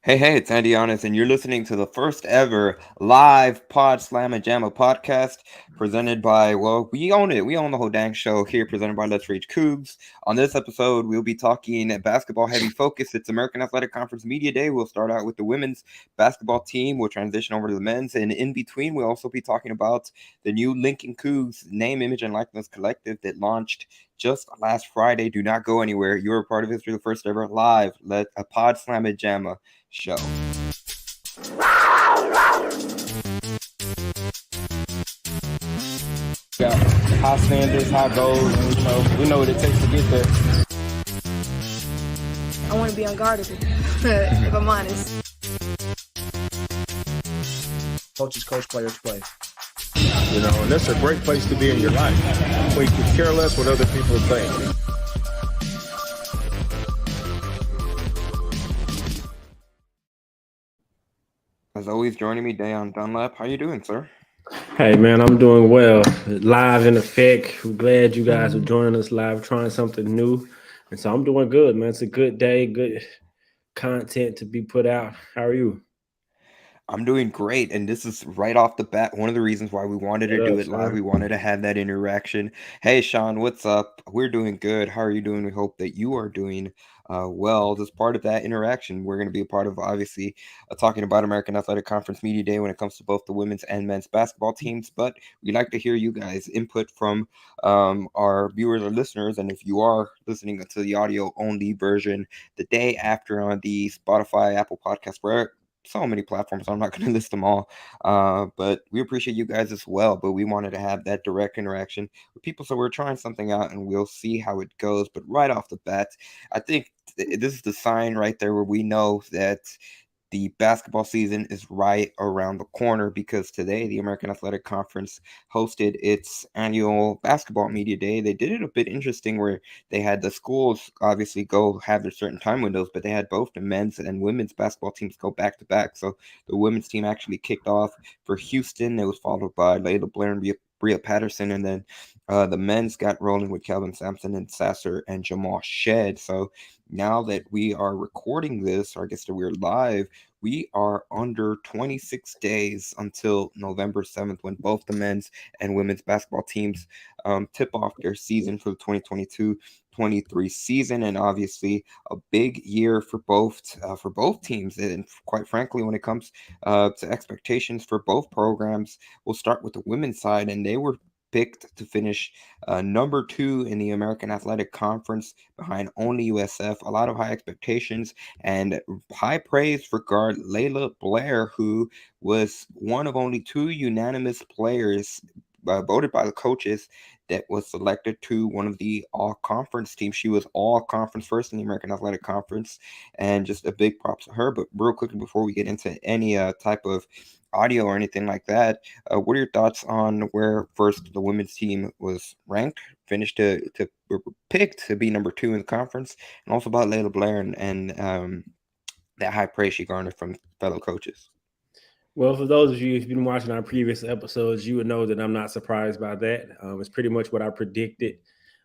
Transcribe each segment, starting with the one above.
Hey, it's Andy Yanez, and you're listening to the first ever live Pawd Slama Jama podcast presented by, well, we own it. We own the whole dang show here, presented by Let's Reach Cougs. On this episode, we'll be talking basketball heavy focus. It's American Athletic Conference Media Day. We'll start out with the women's basketball team. We'll transition over to the men's, and in between, we'll also be talking about the new Lincoln Cougs name, image, and likeness collective that launched just last Friday. Do not go anywhere. You're a part of history, the first ever live a Pawd Slama Jama show. Got high standards, high goals, and we know what it takes to get there. I want to be unguardable, if I'm honest. Coaches coach, players play. And that's a great place to be in your life, where you can care less what other people think. As always, joining me, Da'Yon Dunlap. How you doing, sir? Hey, man, I'm doing well. Live in effect. We're glad you guys are joining us live, trying something new. And so I'm doing good, man. It's a good day, good content to be put out. How are you? I'm doing great, and this is right off the bat one of the reasons why we wanted to do it live. We wanted to have that interaction. Hey, Sean, what's up? We're doing good. How are you doing? We hope that you are doing well. As part of that interaction, we're going to be a part of, obviously, talking about American Athletic Conference Media Day when it comes to both the women's and men's basketball teams. But we'd like to hear you guys' input from our viewers or listeners. And if you are listening to the audio-only version the day after on the Spotify, Apple Podcast, where so many platforms, so I'm not going to list them all, but we appreciate you guys as well. But we wanted to have that direct interaction with people, so we're trying something out and we'll see how it goes. But right off the bat, I think this is the sign right there where we know that the basketball season is right around the corner, because today the American Athletic Conference hosted its annual basketball media day. They did it a bit interesting where they had the schools obviously go have their certain time windows, but they had both the men's and women's basketball teams go back to back. So the women's team actually kicked off for Houston. It was followed by Laila Blair and Bria Patterson, and then the men's got rolling with Sampson and Sasser and Jamal Shead. So now that we are recording this, or I guess that we're live, we are under 26 days until November 7th, when both the men's and women's basketball teams tip off their season for the 2022-23 season. And obviously a big year for both teams. And quite frankly, when it comes to expectations for both programs, we'll start with the women's side, and they were picked to finish number 2 in the American Athletic Conference behind only USF. A lot of high expectations and high praise for guard Laila Blair, who was one of only 2 unanimous players voted by the coaches that was selected to one of the all-conference teams. She was all-conference first in the American Athletic Conference, and just a big props to her. But real quickly, before we get into any type of audio or anything like that, what are your thoughts on where first the women's team was ranked, finished to picked to be number 2 in the conference, and also about Laila Blair and that high praise she garnered from fellow coaches? Well, for those of you who've been watching our previous episodes, you would know that I'm not surprised by that. It's pretty much what I predicted.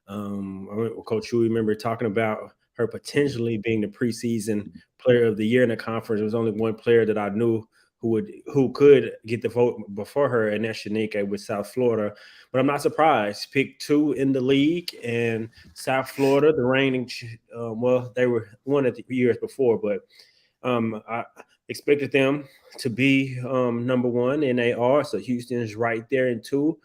Coach, you remember talking about her potentially being the preseason player of the year in the conference. There was only one player that I knew who could get the vote before her, and that's Shanika with South Florida. But I'm not surprised. Picked 2 in the league, and South Florida, the reigning, they were one of the years before, but I expected them to be number 1, and they are. So Houston is right there in 2.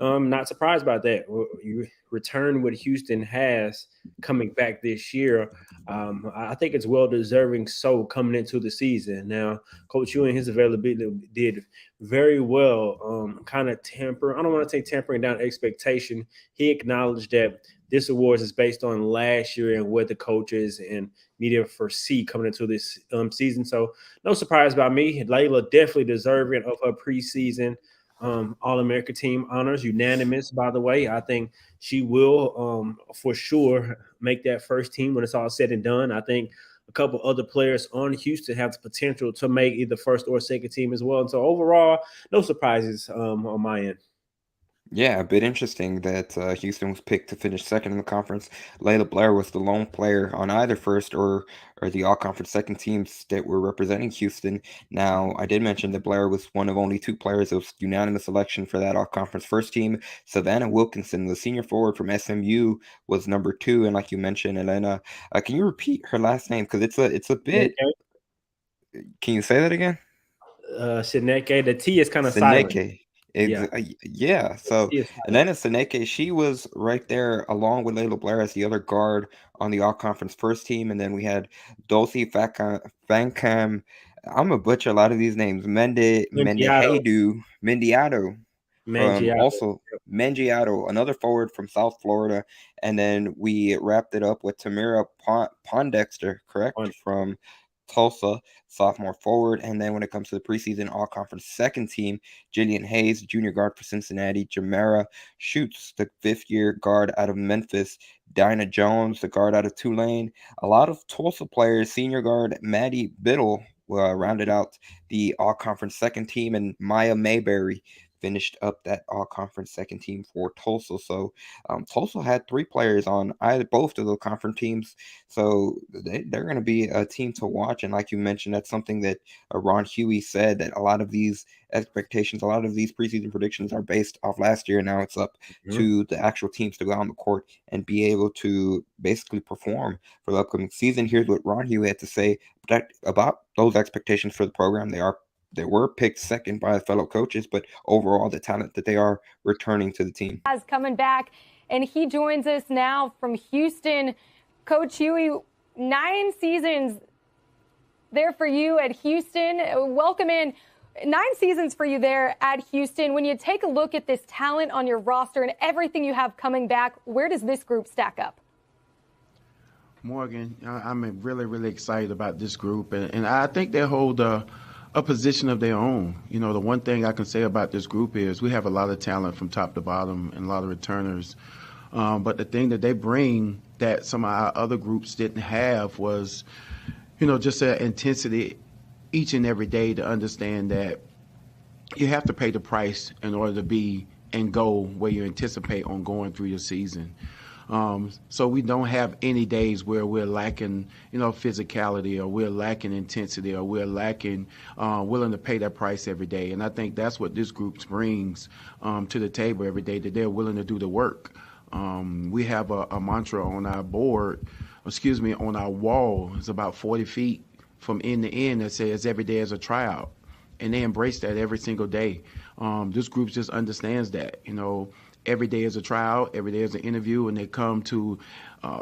Not surprised by that. You return what Houston has coming back this year. I think it's well deserving so coming into the season. Now, Coach Ewing, his availability did very well. I don't want to say tempering down expectation. He acknowledged that this awards is based on last year and what the coaches and media foresee coming into this season. So no surprise by me. Layla definitely deserving of her preseason All-American team honors, unanimous, by the way. I think she will for sure make that first team when it's all said and done. I think a couple other players on Houston have the potential to make either first or second team as well. And so overall, no surprises on my end. Yeah, a bit interesting that Houston was picked to finish second in the conference. Laila Blair was the lone player on either first or the all-conference second teams that were representing Houston. Now, I did mention that Blair was one of only two players. It was unanimous selection for that all-conference first team. Savannah Wilkinson, the senior forward from SMU, was number 2. And like you mentioned, Elena, can you repeat her last name? Because it's a bit. Can you say that again? Shineke. The T is kind of silent. Seneke. Yeah. Yeah. So T is and silent. then Seneke, she was right there along with Laila Blair as the other guard on the all conference first team. And then we had Dulcie Fancam. I'm gonna butcher a lot of these names. Mangiato. Mendiado from Mangiato. also Mangiato, another forward from South Florida. And then we wrapped it up with Tamira Pondexter, correct? From Tulsa, sophomore forward. And then when it comes to the preseason all-conference second team, Jillian Hayes, junior guard for Cincinnati, Jamara Schutz, the fifth-year guard out of Memphis, Dinah Jones, the guard out of Tulane. A lot of Tulsa players, senior guard Maddie Biddle rounded out the all-conference second team, and Maya Mayberry finished up that all-conference second team for Tulsa. So Tulsa had 3 players on both of the conference teams. So they're going to be a team to watch. And like you mentioned, that's something that Ron Huey said, that a lot of these expectations, a lot of these preseason predictions are based off last year. Now it's up to the actual teams to go on the court and be able to basically perform for the upcoming season. Here's what Ron Huey had to say about those expectations for the program. They were picked second by fellow coaches, but overall the talent that they are returning to the team. Coming back, and he joins us now from Houston. Coach Huey, 9 seasons there for you at Houston. Welcome in. 9 seasons for you there at Houston. When you take a look at this talent on your roster and everything you have coming back, where does this group stack up? Morgan, I'm really, really excited about this group, and I think they hold a position of their own. You know, the one thing I can say about this group is we have a lot of talent from top to bottom and a lot of returners. But the thing that they bring that some of our other groups didn't have was, you know, just that intensity each and every day to understand that you have to pay the price in order to be and go where you anticipate on going through your season. So we don't have any days where we're lacking, you know, physicality, or we're lacking intensity, or we're lacking willing to pay that price every day. And I think that's what this group brings to the table every day, that they're willing to do the work. We have a mantra on our on our wall. It's about 40 feet from end to end that says every day is a tryout. And they embrace that every single day. This group just understands that, you know, every day is a tryout, every day is an interview, and they come to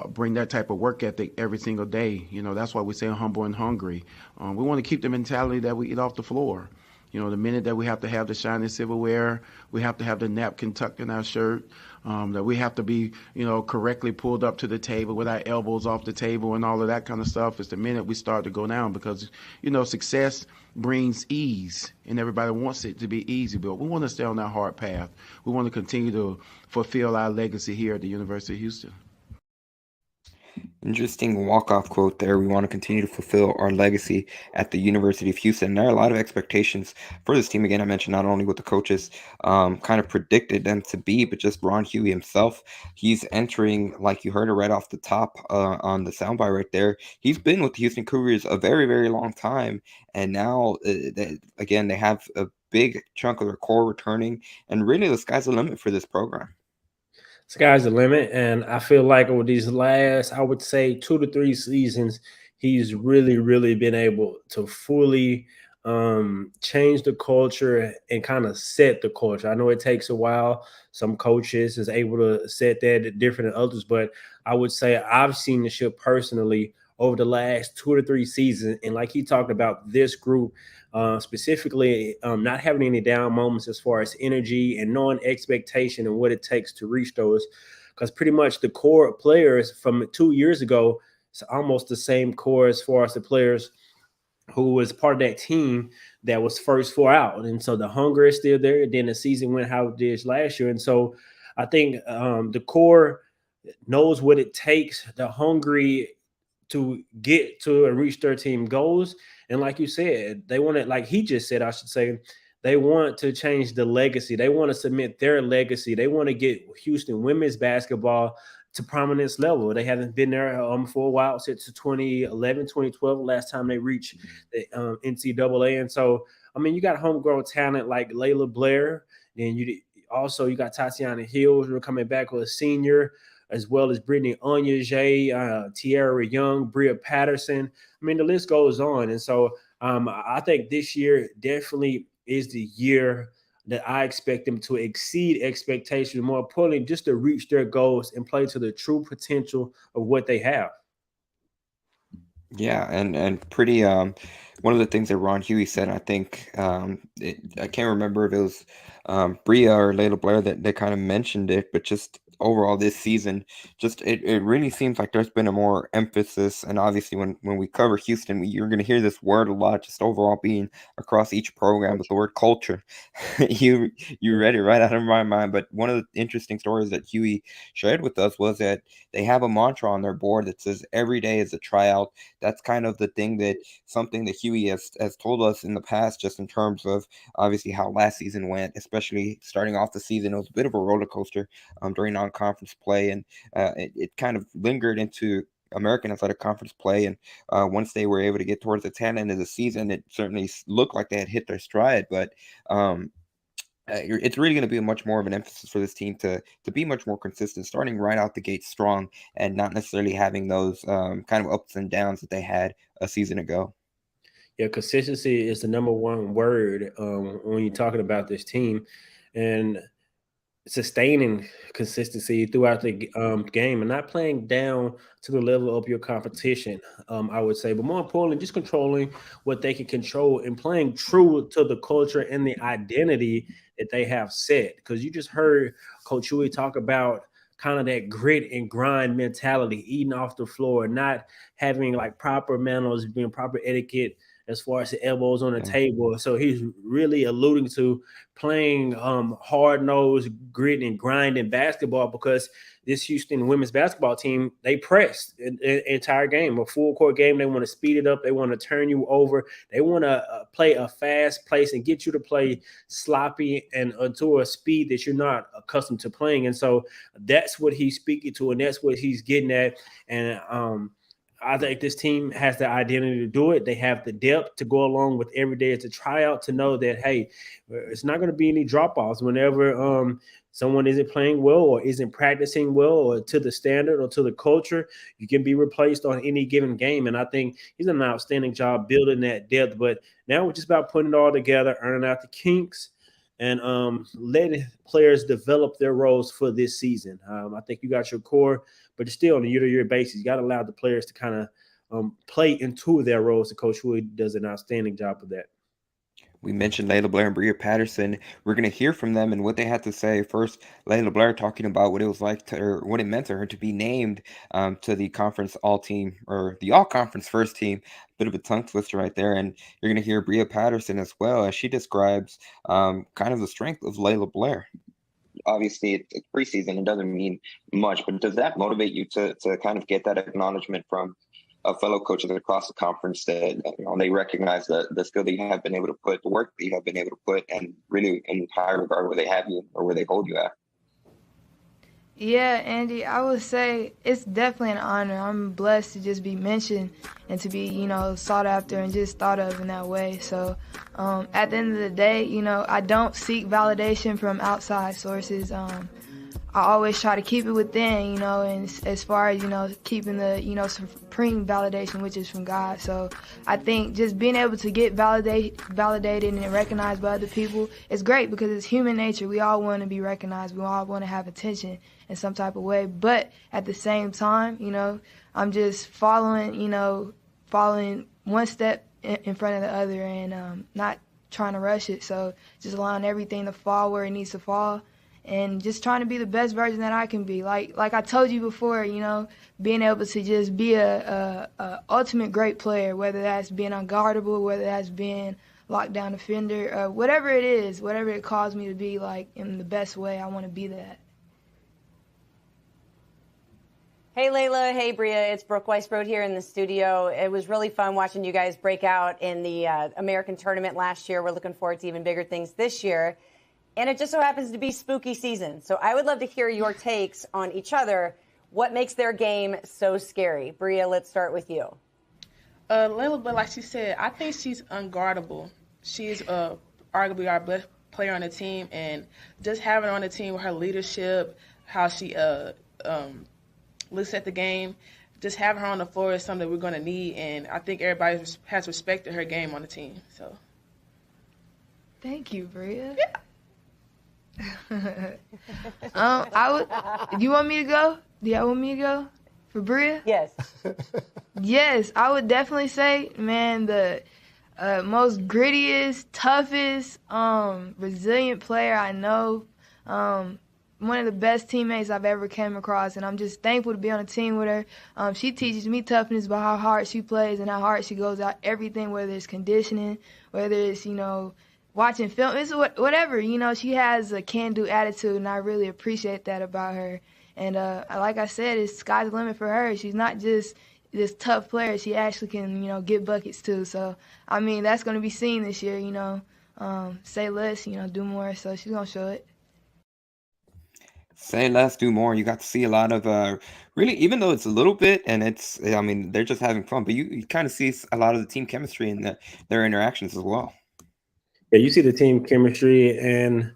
bring that type of work ethic every single day. You know, that's why we say humble and hungry. We want to keep the mentality that we eat off the floor. You know, the minute that we have to have the shiny silverware, we have to have the napkin tucked in our shirt, that we have to be, you know, correctly pulled up to the table with our elbows off the table and all of that kind of stuff. It's the minute we start to go down, because, you know, success brings ease and everybody wants it to be easy, but we want to stay on that hard path. We want to continue to fulfill our legacy here at the University of Houston. Interesting walk-off quote there. We want to continue to fulfill our legacy at the University of Houston. There are a lot of expectations for this team. Again, I mentioned not only what the coaches kind of predicted them to be, but just Ron Huey himself. He's entering, like you heard it right off the top on the soundbite right there. He's been with the Houston Cougars a very, very long time. And now, again, they have a big chunk of their core returning. And really, the sky's the limit for this program. Sky's the limit, and I feel like over these last, I would say, 2 to 3 seasons, he's really, really been able to fully change the culture and kind of set the culture. I know it takes a while. Some coaches is able to set that different than others, but I would say I've seen the ship personally over the last 2 to 3 seasons, and like he talked about this group, specifically not having any down moments as far as energy and knowing expectation and what it takes to reach those, because pretty much the core players from 2 years ago, it's almost the same core as far as the players who was part of that team that was first 4 out. And so the hunger is still there. Then the season went how it did last year. And so I think the core knows what it takes, the hungry to get to and reach their team goals. And like you said, they want to, like he just said, I should say, they want to change the legacy. They want to cement their legacy. They want to get Houston women's basketball to prominence level. They haven't been there for a while, since 2011, 2012, last time they reached the NCAA. And so, I mean, you got homegrown talent like Laila Blair, and you got Tatiana Hills, who are coming back with a senior, as well as Brittany Onyejay, Tiara Young, Bria Patterson. I mean, the list goes on. And so I think this year definitely is the year that I expect them to exceed expectations, more importantly, just to reach their goals and play to the true potential of what they have. Yeah, and pretty one of the things that Ron Huey said, I think I can't remember if it was Bria or Laila Blair that they kind of mentioned it, but just overall this season, just it really seems like there's been a more emphasis. And obviously when we cover Houston, you're going to hear this word a lot, just overall being across each program, with the word culture. you read it right out of my mind. But one of the interesting stories that Huey shared with us was that they have a mantra on their board that says every day is a tryout. That's kind of the thing, that something that Huey has told us in the past, just in terms of obviously how last season went, especially starting off the season. It was a bit of a roller coaster during non-conference play, and it kind of lingered into American Athletic Conference play. And once they were able to get towards the tail end of the season, it certainly looked like they had hit their stride. But it's really going to be much more of an emphasis for this team to be much more consistent, starting right out the gate strong, and not necessarily having those kind of ups and downs that they had a season ago. Yeah, consistency is the number one word when you're talking about this team, and sustaining consistency throughout the game and not playing down to the level of your competition, I would say. But more importantly, just controlling what they can control and playing true to the culture and the identity that they have set. Because you just heard Coach Huey talk about kind of that grit and grind mentality, eating off the floor, not having like proper manners, being proper etiquette as far as the elbows on the table. So he's really alluding to playing hard-nosed, grit and grind in basketball, because this Houston women's basketball team, they pressed the entire game, a full-court game. They want to speed it up. They want to turn you over. They want to play a fast pace and get you to play sloppy and to a speed that you're not accustomed to playing. And so that's what he's speaking to, and that's what he's getting at. And I think this team has the identity to do it. They have the depth to go along with every day as a tryout, to know that, hey, it's not going to be any drop-offs whenever someone isn't playing well or isn't practicing well or to the standard or to the culture. You can be replaced on any given game. And I think he's done an outstanding job building that depth. But now we're just about putting it all together, ironing out the kinks, and letting players develop their roles for this season. I think you got your core, but it's still on a year-to-year basis. You got to allow the players to kind of play into their roles. The Coach Huey does an outstanding job of that. We mentioned Laila Blair and Bria Patterson. We're going to hear from them and what they had to say. First, Laila Blair talking about what it was like to, or what it meant to her to be named to the conference all-team, or the all-conference first team. Bit of a tongue twister right there. And you're going to hear Bria Patterson as well, as she describes kind of the strength of Laila Blair. Obviously, it's preseason. It doesn't mean much, but does that motivate you to kind of get that acknowledgement from fellow coaches across the conference, that they recognize the skill that you have been able to put, the work that you have been able to put, and really in high regard where they have you or where they hold you at? Yeah, Andy, I would say it's definitely an honor. I'm blessed to just be mentioned and to be, sought after and just thought of in that way. So at the end of the day, I don't seek validation from outside sources. I always try to keep it within, and as far as, keeping the, supreme validation, which is from God. So I think just being able to get validated and recognized by other people is great, because it's human nature. We all want to be recognized. We all want to have attention in some type of way. But at the same time, I'm just following one step in front of the other, and not trying to rush it. So just allowing everything to fall where it needs to fall, and just trying to be the best version that I can be. Like I told you before, being able to just be a ultimate great player, whether that's being unguardable, whether that's being lockdown defender, whatever it is, whatever it calls me to be, like in the best way, I want to be that. Hey, Layla. Hey, Bria. It's Brooke Weisbrod here in the studio. It was really fun watching you guys break out in the American tournament last year. We're looking forward to even bigger things this year. And it just so happens to be spooky season. So I would love to hear your takes on each other. What makes their game so scary? Bria, let's start with you. Layla, but like she said, I think she's unguardable. She's arguably our best player on the team. And just having her on the team with her leadership, how she looks at the game, just having her on the floor is something we're going to need, and I think everybody has respected her game on the team. So, thank you, Bria. Yeah. Do you want me to go? Do y'all want me to go for Bria? Yes. Yes, I would definitely say, man, the most grittiest, toughest, resilient player I know. One of the best teammates I've ever came across, and I'm just thankful to be on a team with her. She teaches me toughness by how hard she plays and how hard she goes out everything, whether it's conditioning, whether it's, watching film, it's whatever. She has a can-do attitude, and I really appreciate that about her. And like I said, it's sky's the limit for her. She's not just this tough player. She actually can, get buckets too. So, I mean, that's going to be seen this year, say less, do more. So she's going to show it. Say less, do more. You got to see a lot of really, even though it's a little bit, and they're just having fun, but you kind of see a lot of the team chemistry and their interactions as well. Yeah, you see the team chemistry, and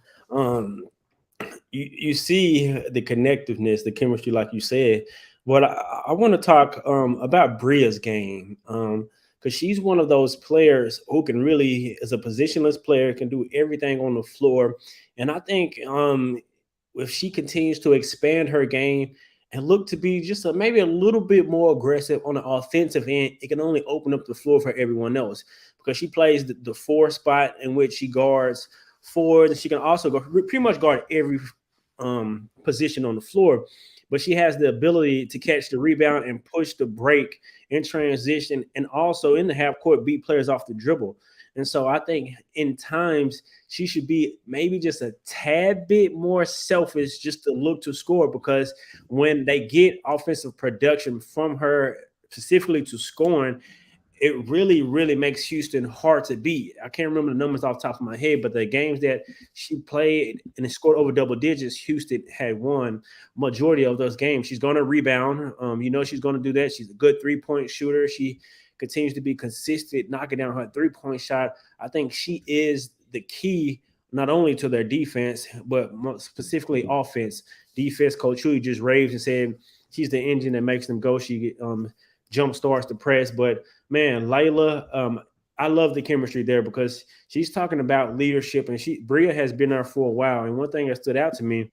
you see the connectiveness, the chemistry, like you said. But I want to talk about Bria's game, because she's one of those players who can really, as a positionless player, can do everything on the floor. And I think if she continues to expand her game and look to be just maybe a little bit more aggressive on the offensive end, it can only open up the floor for everyone else, because she plays the 4 spot in which she guards forward, and she can also pretty much guard every position on the floor. But she has the ability to catch the rebound and push the break in transition, and also in the half court beat players off the dribble. And so I think in times she should be maybe just a tad bit more selfish just to look to score, because when they get offensive production from her, specifically to scoring, it really, really makes Houston hard to beat. I can't remember the numbers off the top of my head, but the games that she played and scored over double digits, Houston had won majority of those games. She's going to rebound. She's going to do that. She's a good 3-point shooter. She continues to be consistent, knocking down her 3-point shot. I think she is the key not only to their defense, but specifically offense. Defense, Coach Huey just raved and said she's the engine that makes them go. She jump starts the press. But, man, Layla, I love the chemistry there, because she's talking about leadership, and Bria has been there for a while. And one thing that stood out to me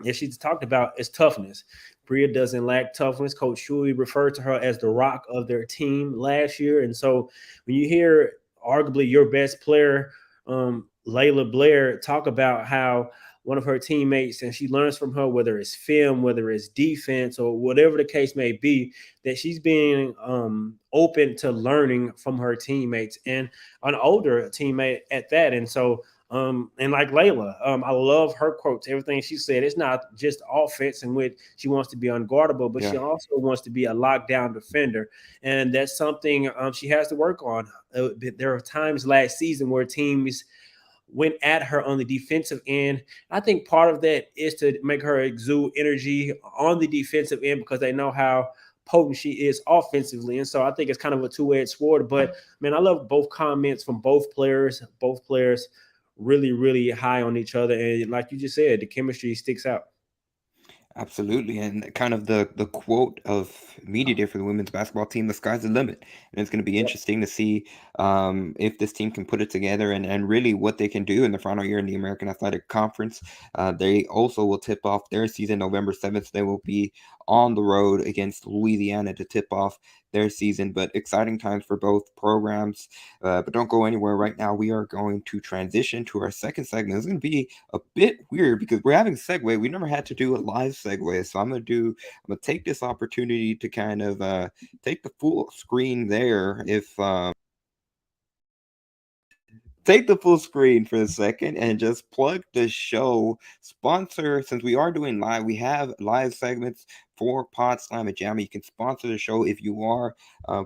that she's talked about is toughness. Bria doesn't lack toughness. Coach Huey referred to her as the rock of their team last year. And so when you hear arguably your best player, Laila Blair, talk about how one of her teammates, and she learns from her, whether it's film, whether it's defense, or whatever the case may be, that she's being open to learning from her teammates, and an older teammate at that. And so and like Layla, I love her quotes, everything she said. It's not just offense in which she wants to be unguardable, but she also wants to be a lockdown defender. And that's something she has to work on. There are times last season where teams went at her on the defensive end. I think part of that is to make her exude energy on the defensive end, because they know how potent she is offensively. And so I think it's kind of a two-edged sword. But, man, I love both comments from both players. Both players really, really high on each other. And like you just said, the chemistry sticks out. Absolutely. And kind of the quote of media day for the women's basketball team, the sky's the limit. And it's going to be interesting to see if this team can put it together and really what they can do in the final year in the American Athletic Conference. They also will tip off their season November 7th. They will be on the road against Louisiana to tip off their season. But exciting times for both programs. But don't go anywhere right now. We are going to transition to our second segment. It's going to be a bit weird because we're having a segue. We never had to do a live segue. So I'm going to take this opportunity to kind of take the full screen there. If take the full screen for a second and just plug the show sponsor. Since we are doing live, we have live segments for Pawd Slama Jama. You can sponsor the show if you are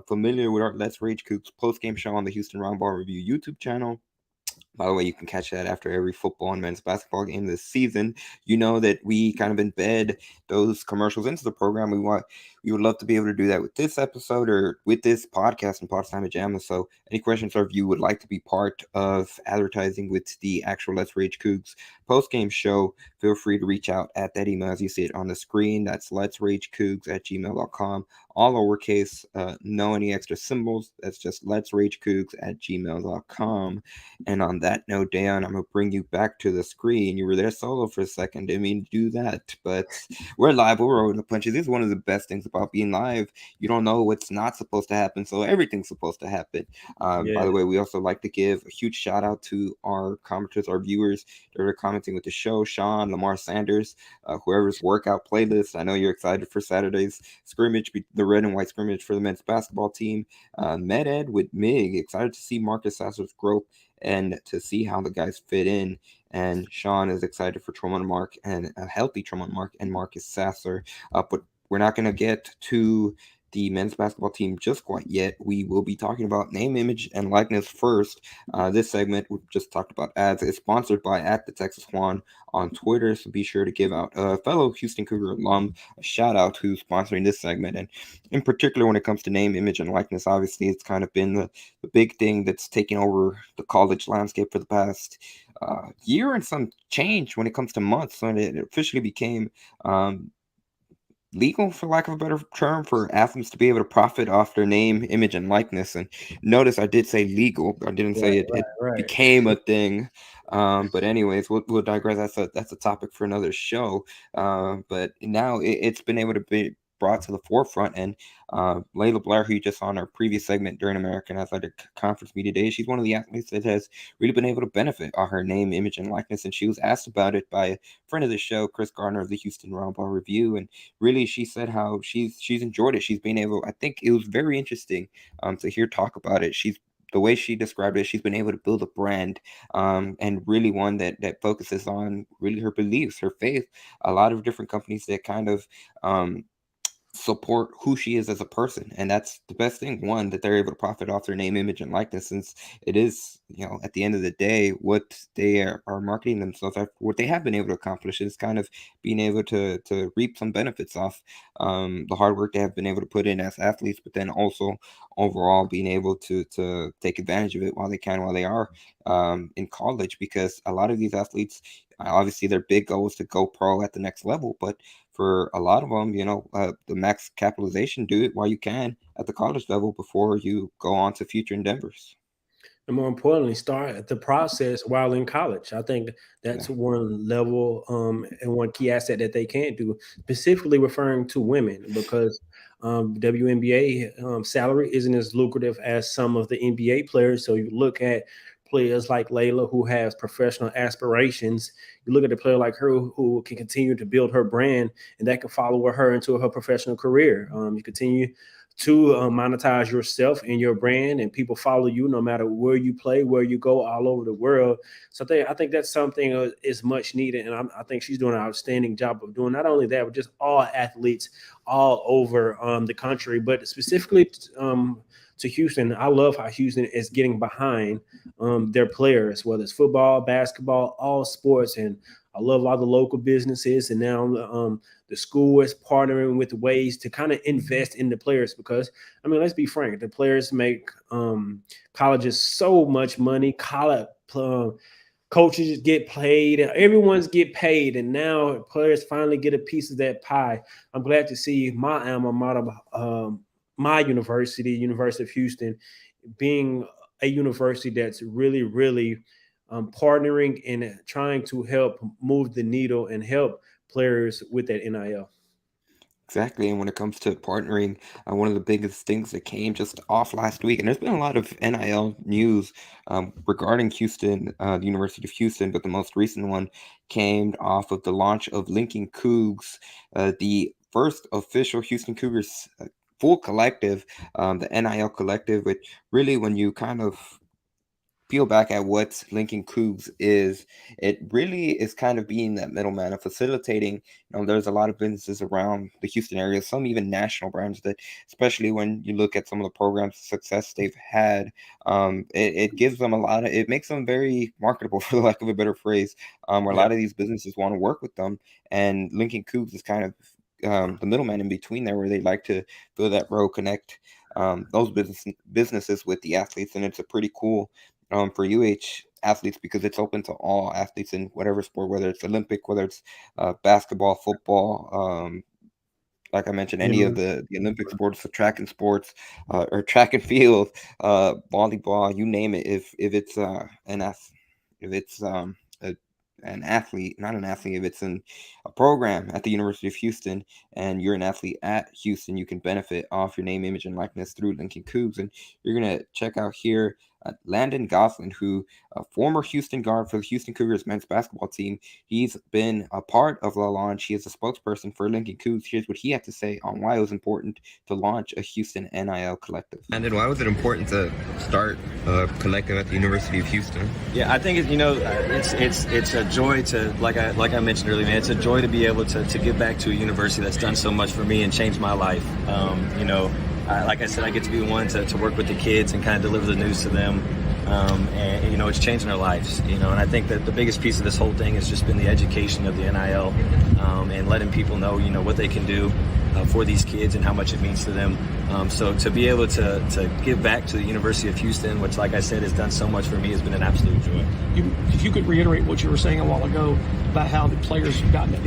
familiar with our Let's Rage Cougs post-game show on the Houston Roundball Review YouTube channel. By the way, you can catch that after every football and men's basketball game this season. You know that we kind of embed those commercials into the program. We would love to be able to do that with this episode or with this podcast and Pawd Slama Jama. So any questions or if you would like to be part of advertising with the actual Let's Rage Cougs post-game show, feel free to reach out at that email as you see it on the screen. That's letsragecougs@gmail.com. All lowercase, no any extra symbols. That's just letsragecougs@gmail.com. And on that note, Da'Yon, I'm going to bring you back to the screen. You were there solo for a second. Didn't mean to do that, but we're live. We're rolling the punches. This is one of the best things about being live. You don't know what's not supposed to happen, so everything's supposed to happen. By the way, we also like to give a huge shout out to our commenters, our viewers that are commenting with the show. Sean, Lamar Sanders, whoever's workout playlist. I know you're excited for Saturday's scrimmage, the red and white scrimmage for the men's basketball team. MedEd with Mig, excited to see Marcus Sasser's growth and to see how the guys fit in. And Sean is excited for Tremont Mark and a healthy Tremont Mark and Marcus Sasser. But we're not going to get to the men's basketball team just quite yet. We will be talking about name, image, and likeness first. This segment we just talked about ads is sponsored by @TheTexasJuan on Twitter, so be sure to give out a fellow Houston Cougar alum a shout out who's sponsoring this segment. And in particular, when it comes to name, image, and likeness, obviously it's kind of been the big thing that's taking over the college landscape for the past year and some change when it comes to months when it officially became legal, for lack of a better term, for athletes to be able to profit off their name, image, and likeness. And notice I did say legal. I didn't say it became a thing. But anyways, we'll digress. That's a topic for another show. But now it's been able to be brought to the forefront. And Laila Blair, who you just saw in our previous segment during American Athletic Conference Media Day, she's one of the athletes that has really been able to benefit on her name, image, and likeness. And she was asked about it by a friend of the show, Chris Gardner of the Houston Roundball Review. And really, she said how she's enjoyed it. She's been able, I think it was very interesting to hear talk about it. The way she described it, she's been able to build a brand and really one that focuses on really her beliefs, her faith. A lot of different companies that kind of support who she is as a person, and that's the best thing. One, that they're able to profit off their name, image, and likeness, since it is, at the end of the day, what they are marketing themselves at, what they have been able to accomplish is kind of being able to reap some benefits off the hard work they have been able to put in as athletes, but then also overall being able to take advantage of it while they are in college, because a lot of these athletes, obviously their big goal is to go pro at the next level, but for a lot of them, the max capitalization, do it while you can at the college level before you go on to future endeavors. And more importantly, start the process while in college. I think that's one level and one key asset that they can't do, specifically referring to women, because WNBA salary isn't as lucrative as some of the NBA players. So you look at players like Layla, who has professional aspirations. You look at a player like her who can continue to build her brand, and that can follow her into her professional career. You continue to monetize yourself and your brand, and people follow you no matter where you play, where you go, all over the world. So I think that's something is much needed, and I think she's doing an outstanding job of doing not only that, but just all athletes all over the country, but specifically to Houston. I love how Houston is getting behind their players, whether it's football, basketball, all sports. And I love all the local businesses. And now the school is partnering with ways to kind of invest in the players, because, I mean, let's be frank, the players make colleges so much money. College coaches get paid, everyone's get paid, and now players finally get a piece of that pie. I'm glad to see my alma mater, my University of Houston, being a university that's really, really partnering and trying to help move the needle and help players with that NIL. Exactly. And when it comes to partnering, one of the biggest things that came just off last week, and there's been a lot of NIL news regarding Houston, the University of Houston, but the most recent one came off of the launch of Lincoln Cougs, the first official Houston Cougars full collective, the NIL collective, which really, when you kind of peel back at what Lincoln Cougs is, it really is kind of being that middleman and facilitating. There's a lot of businesses around the Houston area, some even national brands that, especially when you look at some of the programs' success they've had, it gives them it makes them very marketable, for the lack of a better phrase, where a lot of these businesses want to work with them. And Lincoln Cougs is kind of the middleman in between there, where they like to fill that row, connect those businesses with the athletes. And it's a pretty cool for UH athletes, because it's open to all athletes in whatever sport, whether it's Olympic, whether it's basketball, football, like I mentioned, any of the Olympic sports, the track and sports, or track and field, volleyball, you name it. If it's an athlete, not an athlete, if it's in a program at the University of Houston and you're an athlete at Houston, you can benefit off your name, image, and likeness through Lincoln Cougs. And you're going to check out here Landon Goffman, who a former Houston guard for the Houston Cougars men's basketball team. He's been a part of the launch. He is a spokesperson for Lincoln Cougs. Here's what he had to say on why it was important to launch a Houston NIL collective. Landon, why was it important to start a collective at the University of Houston? Yeah, I think it's a joy to, like I mentioned earlier, man, it's a joy to be able to give back to a university that's done so much for me and changed my life. Like I said, I get to be the one to work with the kids and kind of deliver the news to them. And it's changing their lives, and I think that the biggest piece of this whole thing has just been the education of the NIL, and letting people know, what they can do for these kids and how much it means to them. So to be able to give back to the University of Houston, which, like I said, has done so much for me, has been an absolute joy. If you could reiterate what you were saying a while ago about how the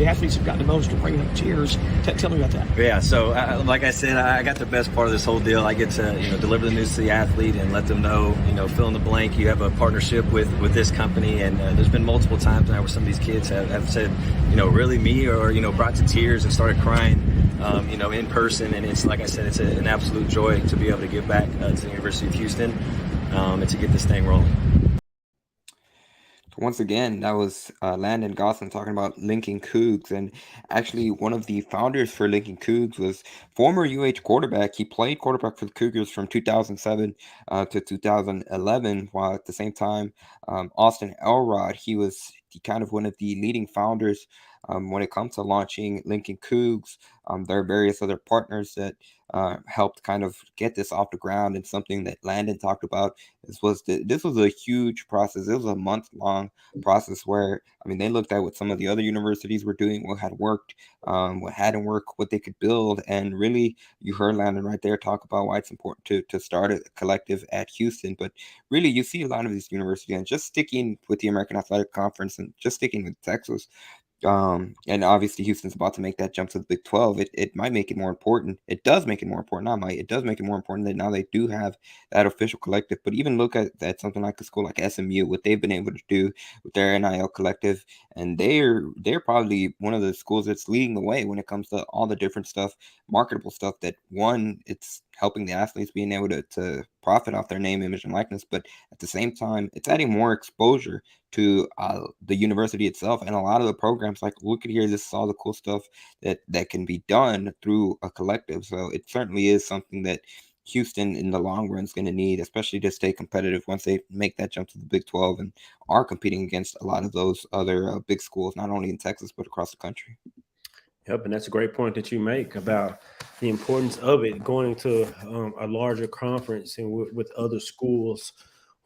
athletes have gotten the most to bring up tears, tell me about that. Yeah, so like I said, I got the best part of this whole deal. I get to deliver the news to the athlete and let them know, fill in the blank. You have a partnership with this company, and there's been multiple times now where some of these kids have said, really me, or brought to tears and started crying, in person. And it's, like I said, it's an absolute joy to be able to give back to the University of Houston and to get this thing rolling. Once again, that was Landon Goffman talking about Lincoln Cougs. And actually, one of the founders for Lincoln Cougs was former UH quarterback. He played quarterback for the Cougars from 2007 to 2011, while at the same time, Austin Elrod, he was kind of one of the leading founders when it comes to launching Lincoln Cougs. There are various other partners that helped kind of get this off the ground, and something that Landon talked about this was a huge process. It was a month-long process where, they looked at what some of the other universities were doing, what had worked, what hadn't worked, what they could build. And really, you heard Landon right there talk about why it's important to start a collective at Houston. But really, you see a lot of these universities, and just sticking with the American Athletic Conference and just sticking with Texas, and obviously Houston's about to make that jump to the Big 12. It might make it more important. It does make it more important. It does make it more important that now they do have that official collective. But even look at something like a school like SMU, what they've been able to do with their NIL collective, and they're probably one of the schools that's leading the way when it comes to all the different stuff, marketable stuff. That one, it's helping the athletes being able to profit off their name, image, and likeness, but at the same time, it's adding more exposure to the university itself and a lot of the programs. Like, look at here, this is all the cool stuff that can be done through a collective. So it certainly is something that Houston in the long run is going to need, especially to stay competitive once they make that jump to the Big 12 and are competing against a lot of those other big schools, not only in Texas, but across the country. Yep, and that's a great point that you make about the importance of it going into a larger conference and with other schools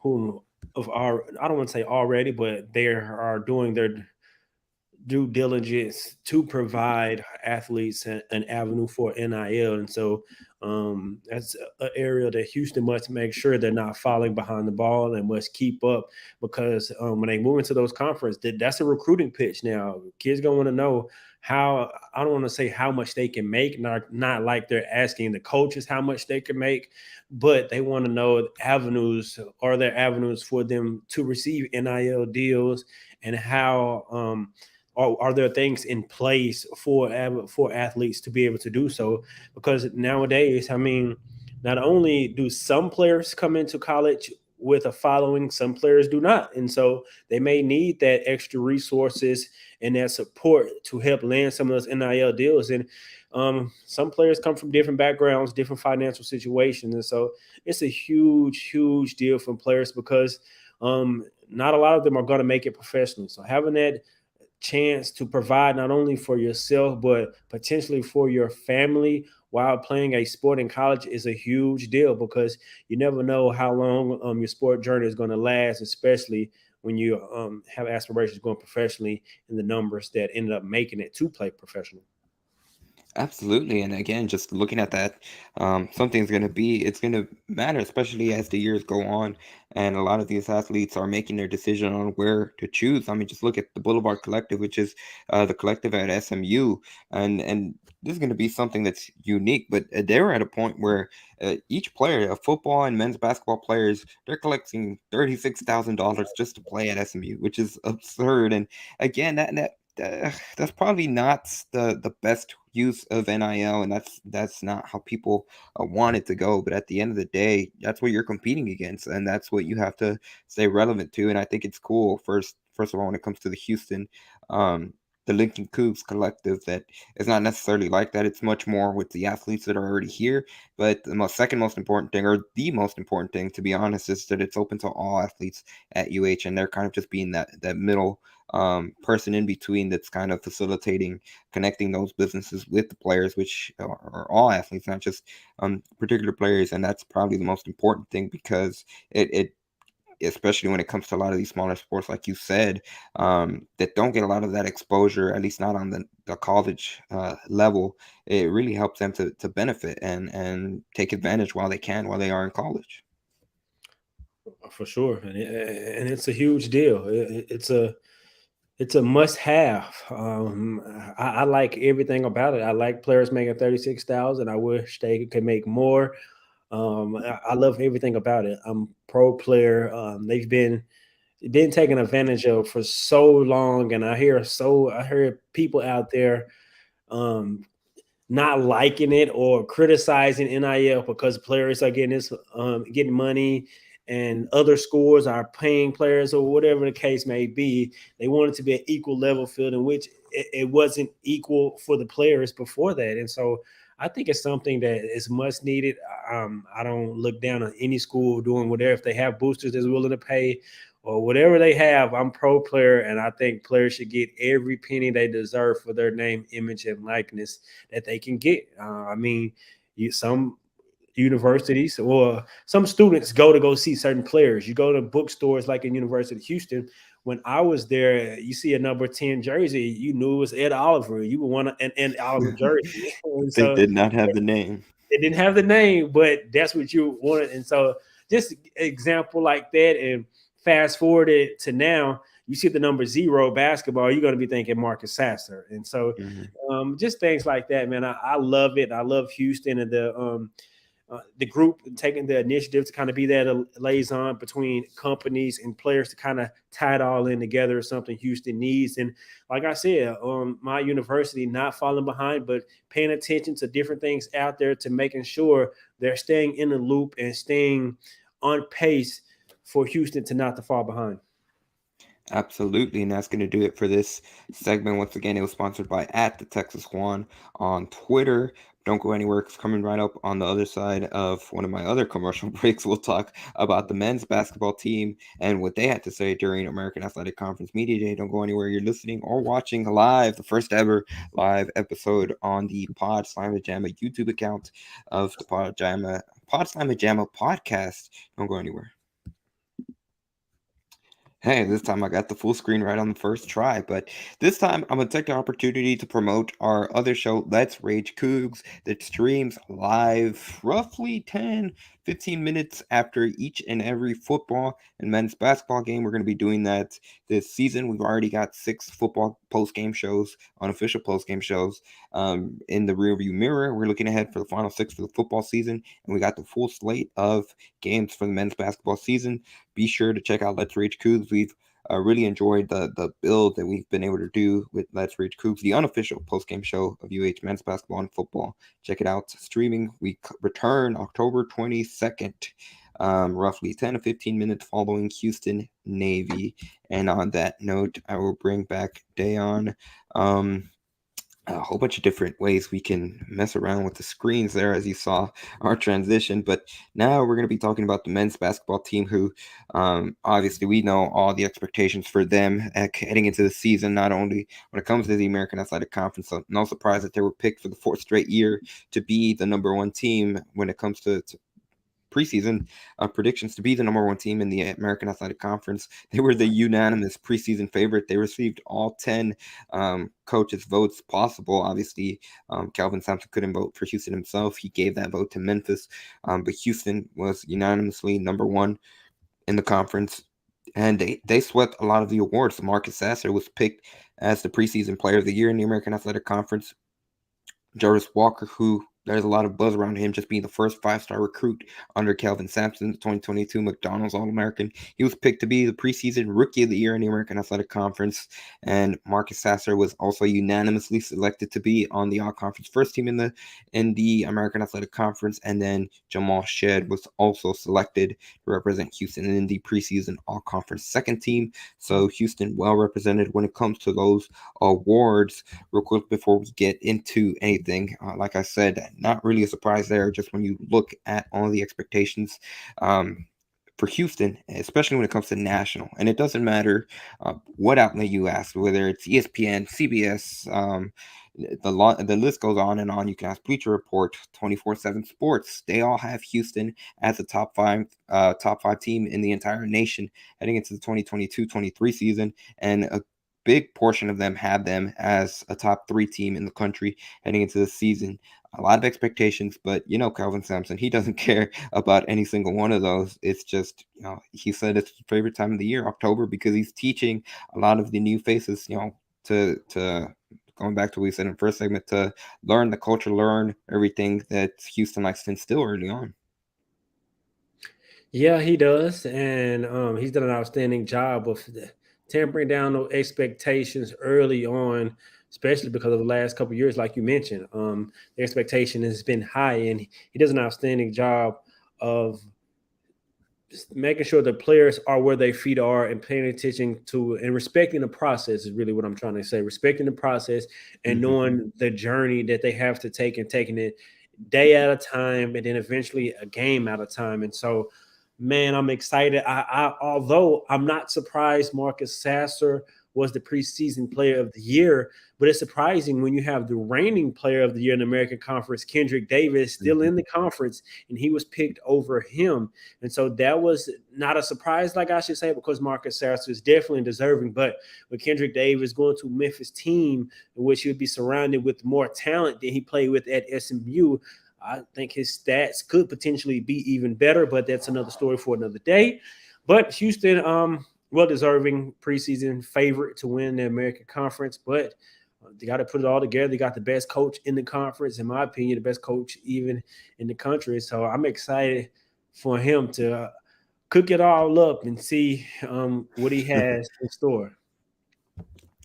who I don't want to say already, but they are doing their due diligence to provide athletes an avenue for NIL. And so that's an area that Houston must make sure they're not falling behind the ball and must keep up, because when they move into those conferences, that's a recruiting pitch now. Kids going to want to know how, I don't want to say how much they can make, not like they're asking the coaches how much they can make, but they want to know are there avenues for them to receive NIL deals, and how are there things in place for athletes to be able to do so? Because nowadays, not only do some players come into college with a following, some players do not. And so they may need that extra resources and that support to help land some of those NIL deals. And some players come from different backgrounds, different financial situations. And so it's a huge, huge deal for players, because not a lot of them are going to make it professionally. So having that chance to provide not only for yourself but potentially for your family while playing a sport in college is a huge deal, because you never know how long your sport journey is going to last, especially when you have aspirations going professionally in the numbers that ended up making it to play professional. Absolutely. And again, just looking at that, it's going to matter, especially as the years go on. And a lot of these athletes are making their decision on where to choose. I mean, just look at the Boulevard Collective, which is the collective at SMU. And this is going to be something that's unique. But they were at a point where each player, football and men's basketball players, they're collecting $36,000 just to play at SMU, which is absurd. And again, that's probably not the best use of NIL, and that's not how people want it to go. But at the end of the day, that's what you're competing against, and that's what you have to stay relevant to. And I think it's cool. First of all, when it comes to the Houston, the Lincoln Cougs collective, that is not necessarily like that. It's much more with the athletes that are already here. But the second most important thing, or the most important thing, to be honest, is that it's open to all athletes at UH, and they're kind of just being that middle person in between that's kind of facilitating connecting those businesses with the players, which are all athletes, not just particular players. And that's probably the most important thing, because it especially when it comes to a lot of these smaller sports, like you said, that don't get a lot of that exposure, at least not on the college level. It really helps them to benefit and take advantage while they are in college. For sure. And it's a huge deal. It's a must-have. I like everything about it. I like players making $36,000. I wish they could make more. I love everything about it. I'm pro player. They've been taken advantage of for so long, and I hear people out there not liking it or criticizing NIL because players are getting money, and other schools are paying players, or whatever the case may be. They want it to be an equal level field, in which it wasn't equal for the players before that. And so I think it's something that is much needed. I don't look down on any school doing whatever. If they have boosters that's willing to pay or whatever they have, I'm pro player, and I think players should get every penny they deserve for their name, image, and likeness that they can get. Some universities or some students go see certain players. You go to bookstores like in University of Houston. When I was there, you see a number 10 jersey, you knew it was Ed Oliver. You would want an Ed Oliver jersey. They did not have the name. They didn't have the name, but that's what you wanted. And so just example like that, and fast forward it to now, you see the number 0 basketball, you're going to be thinking Marcus Sasser. And so just things like that, man. I love it. I love Houston and the group taking the initiative to kind of be that liaison between companies and players to kind of tie it all in together is something Houston needs. And like I said, my university not falling behind, but paying attention to different things out there to making sure they're staying in the loop and staying on pace for Houston to not to fall behind. Absolutely, and that's going to do it for this segment. Once again, it was sponsored by @TheTexasJuan on Twitter. Don't go anywhere, because coming right up on the other side of one of my other commercial breaks, we'll talk about the men's basketball team and what they had to say during American Athletic Conference Media Day. Don't go anywhere. You're listening or watching live, the first ever live episode on the Pawd Slama Jama YouTube account of the Pawd Slama Jama podcast. Don't go anywhere. Hey, this time I got the full screen right on the first try, but this time I'm going to take the opportunity to promote our other show, Let's Rage Cougs, that streams live roughly 10-15 minutes after each and every football and men's basketball game. We're going to be doing that this season. We've already got 6 football post-game shows, unofficial post-game shows, in the rearview mirror. We're looking ahead for the final 6 for the football season, and we got the full slate of games for the men's basketball season. Be sure to check out Let's Rage Cougs. We've really enjoyed the build that we've been able to do with Let's Rage Cougs, the unofficial post-game show of UH men's basketball and football. Check it out. Streaming. We return October 22nd, roughly 10 to 15 minutes following Houston Navy. And on that note, I will bring back Da'Yon. a whole bunch of different ways we can mess around with the screens there, as you saw our transition. But now we're going to be talking about the men's basketball team, who obviously we know all the expectations for them heading into the season, not only when it comes to the American Athletic Conference. So no surprise that they were picked for the 4th straight year to be the number 1 team when it comes to preseason predictions, to be the number 1 team in the American Athletic Conference. They were the unanimous preseason favorite. They received all 10 coaches' votes possible. Obviously, Kelvin Sampson couldn't vote for Houston himself. He gave that vote to Memphis, but Houston was unanimously number 1 in the conference. And they swept a lot of the awards. Marcus Sasser was picked as the preseason player of the year in the American Athletic Conference. Jairus Walker, who there's a lot of buzz around him just being the first 5-star recruit under Kelvin Sampson, the 2022 McDonald's All-American. He was picked to be the preseason Rookie of the Year in the American Athletic Conference. And Marcus Sasser was also unanimously selected to be on the All-Conference first team in the American Athletic Conference. And then Jamal Shead was also selected to represent Houston in the preseason All-Conference second team. So Houston well represented when it comes to those awards. Real quick before we get into anything, like I said, not really a surprise there, just when you look at all the expectations for Houston, especially when it comes to national. And it doesn't matter what outlet you ask, whether it's ESPN, CBS, the list goes on and on. You can ask Bleacher Report, 24/7 Sports. They all have Houston as a top five team in the entire nation heading into the 2022-23 season. And a big portion of them had them as a top 3 team in the country heading into the season. A lot of expectations, but Kelvin Sampson, he doesn't care about any single one of those. It's just, he said it's his favorite time of the year, October, because he's teaching a lot of the new faces, to going back to what we said in the first segment, to learn the culture, learn everything that Houston likes to instill early on. Yeah, he does, and he's done an outstanding job of tempering down those expectations early on, especially because of the last couple of years, like you mentioned. The expectation has been high, and he does an outstanding job of making sure the players are where their feet are and paying attention to and respecting the process is really what I'm trying to say. Respecting the process and knowing the journey that they have to take and taking it day at a time and then eventually a game at a time. And so, man, I'm excited. Although I'm not surprised Marcus Sasser was the preseason player of the year, but it's surprising when you have the reigning player of the year in the American Conference, Kendrick Davis, still in the conference, and he was picked over him. And so that was not a surprise, like I should say, because Marcus Sasser is definitely deserving. But with Kendrick Davis going to a Memphis team in which he would be surrounded with more talent than he played with at SMU, I think his stats could potentially be even better, but that's another story for another day. But Houston, well-deserving preseason favorite to win the American Conference, but they got to put it all together. They got the best coach in the conference, in my opinion, the best coach even in the country. So I'm excited for him to cook it all up and see what he has in store.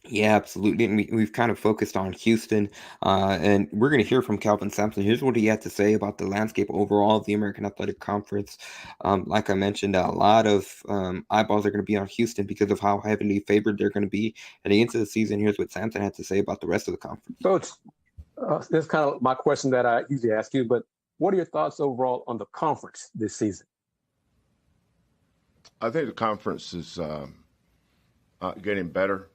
Yeah, absolutely. And we've kind of focused on Houston, and we're going to hear from Kelvin Sampson. Here's what he had to say about the landscape overall of the American Athletic Conference. Like I mentioned, a lot of eyeballs are going to be on Houston because of how heavily favored they're going to be heading into the season. Here's what Sampson had to say about the rest of the conference. Coach, this is kind of my question that I usually ask you, but what are your thoughts overall on the conference this season? I think the conference is getting better.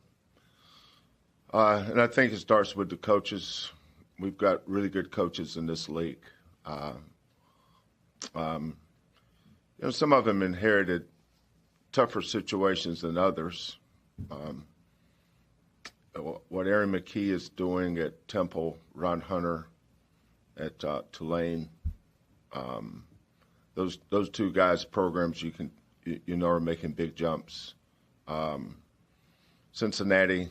And I think it starts with the coaches. We've got really good coaches in this league. Some of them inherited tougher situations than others. What Aaron McKee is doing at Temple, Ron Hunter at Tulane, those two guys' programs are making big jumps. Cincinnati.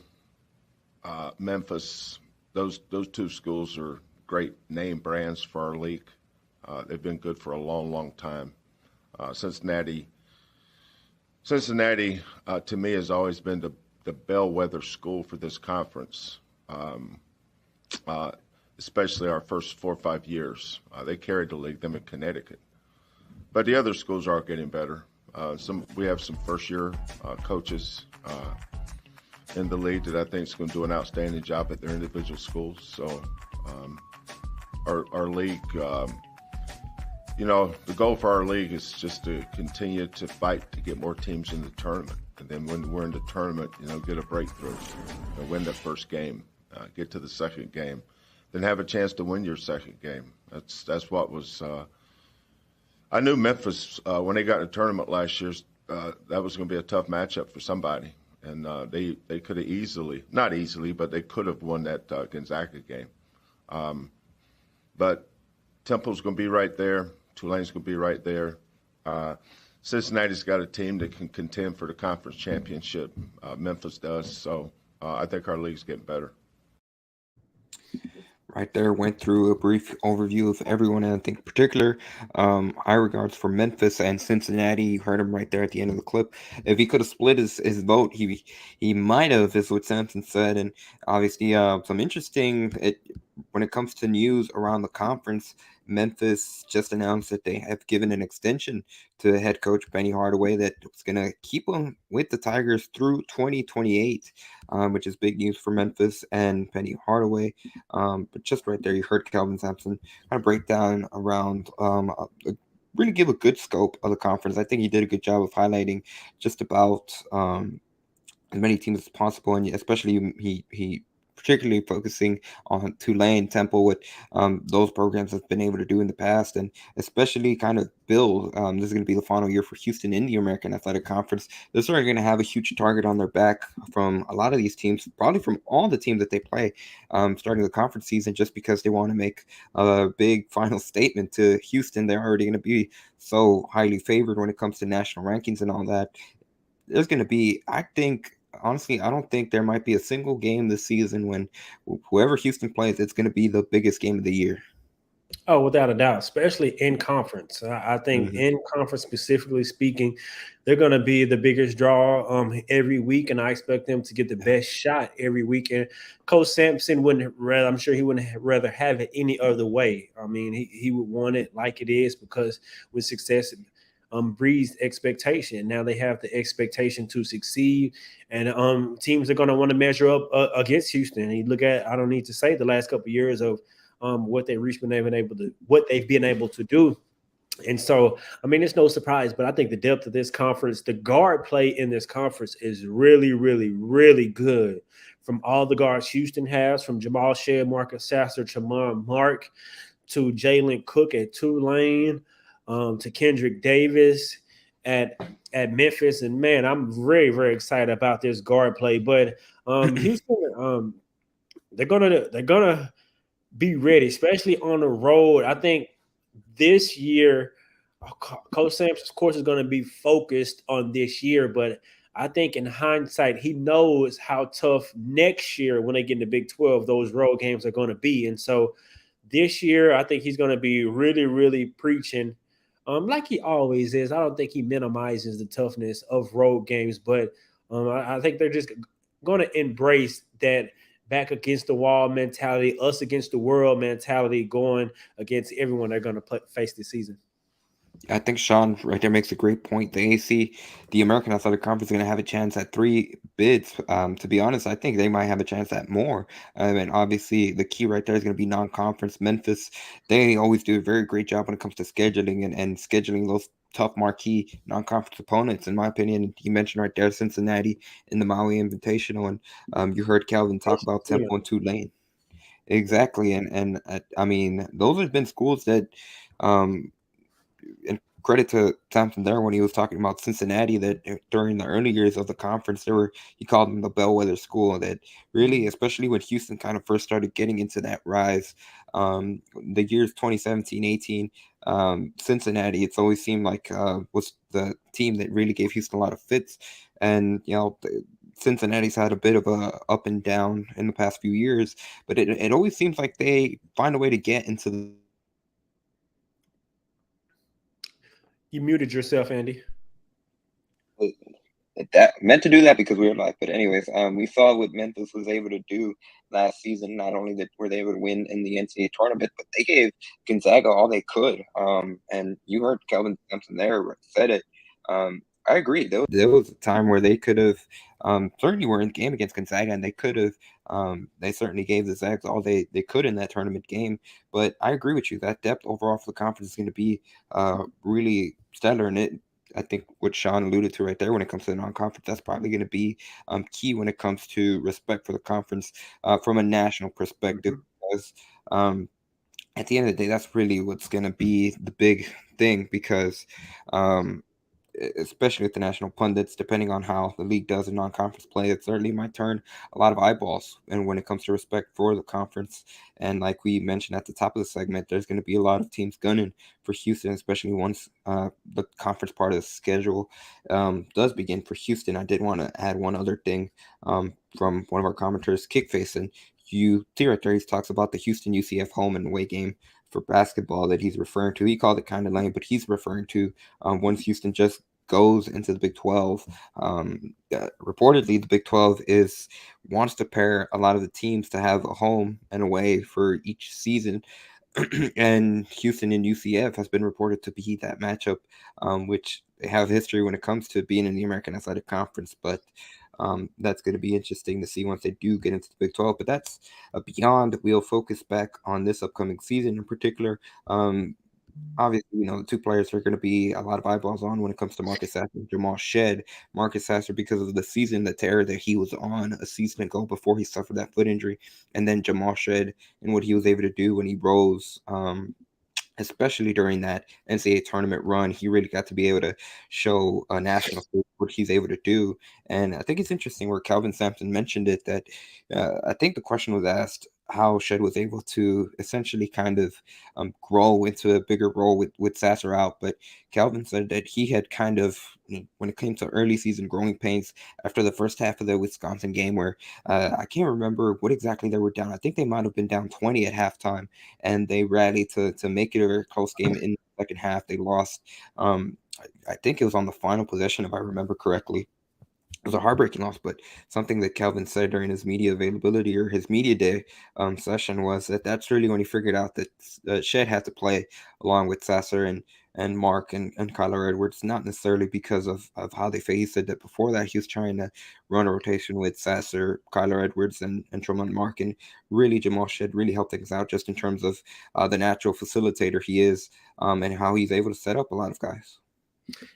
Memphis, those two schools are great name brands for our league. They've been good for a long, long time. Cincinnati, to me, has always been the bellwether school for this conference, especially our first 4 or 5 years. They carried the league, them in Connecticut. But the other schools are getting better. We have some first-year coaches. in the league that I think is going to do an outstanding job at their individual schools. So our league, you know, the goal for our league is just to continue to fight to get more teams in the tournament. And then when we're in the tournament, you know, get a breakthrough, win the first game, get to the second game, then have a chance to win your second game. That's what was. I knew Memphis when they got in the tournament last year. That was going to be a tough matchup for somebody, and they could have easily, not easily, but they could have won that Gonzaga game. But Temple's going to be right there. Tulane's going to be right there. Cincinnati's got a team that can contend for the conference championship. Memphis does. So I think our league's getting better. Right there, went through a brief overview of everyone, and I think in particular, high regards for Memphis and Cincinnati. You heard him right there at the end of the clip. If he could have split his vote, he might have, is what Sampson said. And obviously, some interesting, when it comes to news around the conference, Memphis just announced that they have given an extension to head coach Penny Hardaway that was going to keep him with the Tigers through 2028, which is big news for Memphis and Penny Hardaway. But just right there, you heard Kelvin Sampson kind of break down around, really give a good scope of the conference. I think he did a good job of highlighting just about as many teams as possible, and especially he particularly focusing on Tulane, Temple, what those programs have been able to do in the past, and especially kind of build. This is going to be the final year for Houston in the American Athletic Conference. They're certainly going to have a huge target on their back from a lot of these teams, probably from all the teams that they play starting the conference season, just because they want to make a big final statement to Houston. They're already going to be so highly favored when it comes to national rankings and all that. There's going to be, I think, honestly, I don't think there might be a single game this season when whoever Houston plays, it's going to be the biggest game of the year. Oh, without a doubt, especially in conference. I think in conference, specifically speaking, they're going to be the biggest draw every week, and I expect them to get the best shot every week. And Coach Sampson I'm sure he wouldn't rather have it any other way. I mean, he would want it like it is, because with success breeds expectation. Now they have the expectation to succeed, and teams are going to want to measure up against Houston. And you look at, I don't need to say, the last couple of years of what they've been able to do. And so, I mean, it's no surprise, but I think the depth of this conference, the guard play in this conference is really, really, really good. From all the guards Houston has, from Jamal Shead, Marcus Sasser, Chamon Mark, to Jalen Cook at Tulane, to Kendrick Davis at Memphis. And man, I'm very, very excited about this guard play. But Houston, they're gonna be ready, especially on the road. I think this year, Coach Sampson, of course, is going to be focused on this year, but I think in hindsight, he knows how tough next year, when they get in the Big 12, those road games are going to be. And so this year, I think he's going to be really, really preaching, like he always is. I don't think he minimizes the toughness of road games, but I think they're just going to embrace that back against the wall mentality, us against the world mentality, going against everyone they're going to face this season. I think Sean right there makes a great point. The AC, the American Athletic Conference, is going to have a chance at 3 bids. To be honest, I think they might have a chance at more. And obviously, the key right there is going to be non-conference. Memphis, they always do a very great job when it comes to scheduling and scheduling those tough marquee non-conference opponents. In my opinion, you mentioned right there Cincinnati in the Maui Invitational, and you heard Calvin talk about Temple and Tulane. Exactly, and I mean, those have been schools that. And credit to Sampson there when he was talking about Cincinnati, that during the early years of the conference, he called them the bellwether school, that really, especially when Houston kind of first started getting into that rise, the years 2017-18, Cincinnati, it's always seemed like was the team that really gave Houston a lot of fits. And, you know, Cincinnati's had a bit of a up and down in the past few years, but it always seems like they find a way to get into the. You muted yourself, Andy. That meant to do that because we were live. But anyways, we saw what Memphis was able to do last season. Not only were they able to win in the NCAA tournament, but they gave Gonzaga all they could. And you heard Kelvin Sampson there said it. I I agree. There was a time where they could have certainly were in the game against Gonzaga, and they could have they certainly gave the Zags all they could in that tournament game. But I agree with you. That depth overall for the conference is going to be really stellar. And I think what Sean alluded to right there when it comes to the non-conference, that's probably going to be key when it comes to respect for the conference from a national perspective. Because at the end of the day, that's really what's going to be the big thing, because especially with the national pundits, depending on how the league does in non-conference play, it certainly might turn a lot of eyeballs. And when it comes to respect for the conference, and like we mentioned at the top of the segment, there's going to be a lot of teams gunning for Houston, especially once the conference part of the schedule does begin for Houston. I did want to add one other thing from one of our commenters, Kickface, and you see right there, he talks about the Houston UCF home and away game for basketball that he's referring to. He called it kind of lame, but he's referring to once Houston just goes into the Big 12. Reportedly, the Big 12 wants to pair a lot of the teams to have a home and away for each season. And Houston and UCF has been reported to be that matchup, which they have history when it comes to being in the American Athletic Conference. But that's going to be interesting to see once they do get into the Big 12. But that's beyond. We'll focus back on this upcoming season in particular. Obviously, the two players are going to be a lot of eyeballs on when it comes to Marcus Sasser and Jamal Shead. Marcus Sasser, because of the season, the tear that he was on a season ago before he suffered that foot injury, and then Jamal Shead and what he was able to do when he rose, especially during that NCAA tournament run. He really got to be able to show a national stage what he's able to do. And I think it's interesting where Calvin Sampson mentioned it, that I think the question was asked how Shead was able to essentially kind of grow into a bigger role with Sasser out. But Calvin said that he had kind of, when it came to early season growing pains after the first half of the Wisconsin game, where I can't remember what exactly they were down. I think they might have been down 20 at halftime, and they rallied to make it a very close game in the second half. They lost. I think it was on the final possession, if I remember correctly. It was a heartbreaking loss, but something that Calvin said during his media availability or his media day session was that's really when he figured out that Shead had to play along with Sasser and Mark and Kyler Edwards, not necessarily because of how they faced. He said that before that he was trying to run a rotation with Sasser, Kyler Edwards, and Tremont Mark, and really Jamal Shead really helped things out just in terms of the natural facilitator he is and how he's able to set up a lot of guys.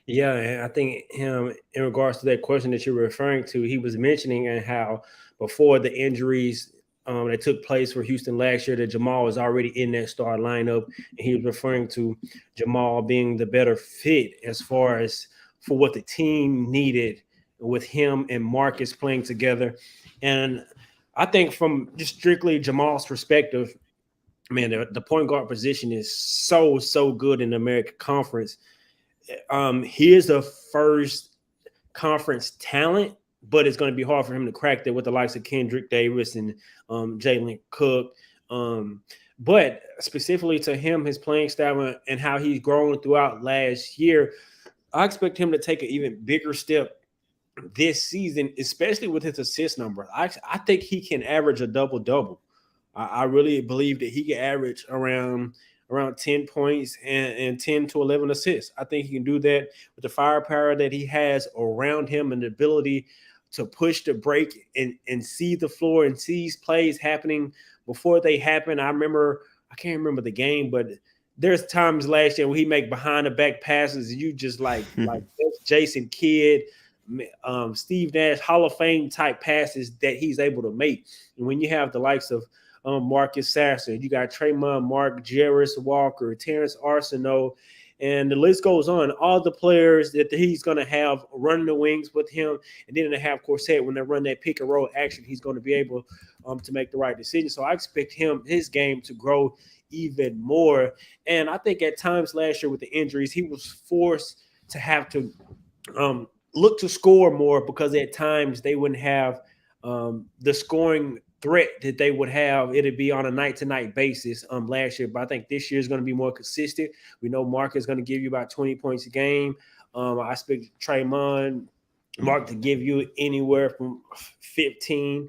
Yeah, and I think him, in regards to that question that you're referring to, he was mentioning and how before the injuries that took place for Houston last year, that Jamal was already in that start lineup, and he was referring to Jamal being the better fit as far as for what the team needed with him and Marcus playing together. And I think from just strictly Jamal's perspective, man, the point guard position is so good in the American Conference. He is the first conference talent, but it's going to be hard for him to crack that with the likes of Kendrick Davis and Jalen Cook. But specifically to him, his playing style and how he's grown throughout last year, I expect him to take an even bigger step this season, especially with his assist number. I think he can average a double-double. I really believe that he can average around 10 points and 10 to 11 assists. I think he can do that with the firepower that he has around him and the ability to push the break and see the floor and see plays happening before they happen. I can't remember the game, but there's times last year when he make behind the back passes and you just like Jason Kidd, Steve Nash, Hall of Fame type passes that he's able to make. And when you have the likes of Marcus Sasser, you got Tremont Mark, Jairus Walker, Terrence Arsenault, and the list goes on. All the players that he's going to have running the wings with him, and then they have Corset when they run that pick and roll action, he's going to be able to make the right decision. So I expect his game to grow even more. And I think at times last year with the injuries, he was forced to have to look to score more because at times they wouldn't have the scoring threat that they would have. It'd be on a night-to-night basis last year, but I think this year is going to be more consistent. We know Mark is going to give you about 20 points a game. I expect Tremont Mark to give you anywhere from 15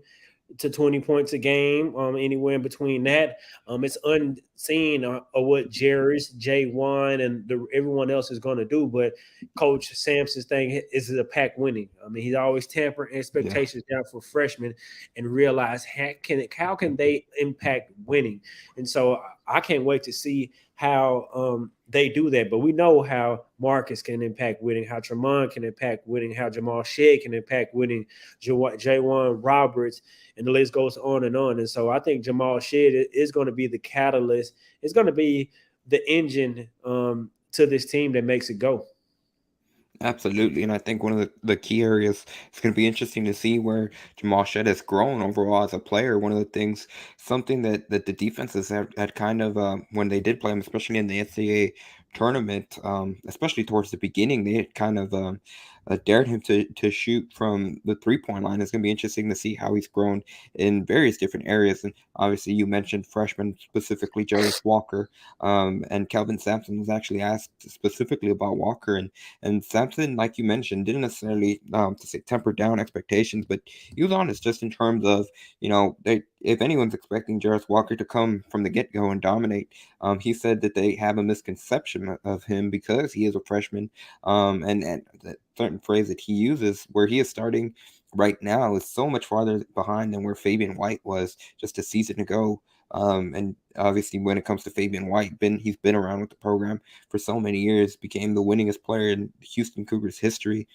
to 20 points a game, anywhere in between that. It's seeing what Jarace, J1, and everyone else is going to do. But Coach Sampson's thing is a pack winning. I mean, he's always tempering expectations down for freshmen and realize how can they impact winning. And so I can't wait to see how they do that. But we know how Marcus can impact winning, how Tremont can impact winning, how Jamal Shead can impact winning, J1 Roberts, and the list goes on and on. And so I think Jamal Shead is going to be the catalyst. It's going to be the engine to this team that makes it go. Absolutely. And I think one of the key areas, it's going to be interesting to see where Jamal Shead has grown overall as a player. One of the things, something that the defenses had kind of, when they did play him, especially in the NCAA tournament, especially towards the beginning, they had kind of dared him to shoot from the three-point line. It's going to be interesting to see how he's grown in various different areas. And obviously you mentioned freshmen, specifically Jairus Walker, and Kelvin Sampson was actually asked specifically about Walker, and Sampson, like you mentioned, didn't necessarily to say temper down expectations, but he was honest just in terms of, if anyone's expecting Jairus Walker to come from the get-go and dominate, he said that they have a misconception of him because he is a freshman, and that certain phrase that he uses where he is starting right now is so much farther behind than where Fabian White was just a season ago. And obviously when it comes to Fabian White, he's been around with the program for so many years, became the winningest player in Houston Cougars history.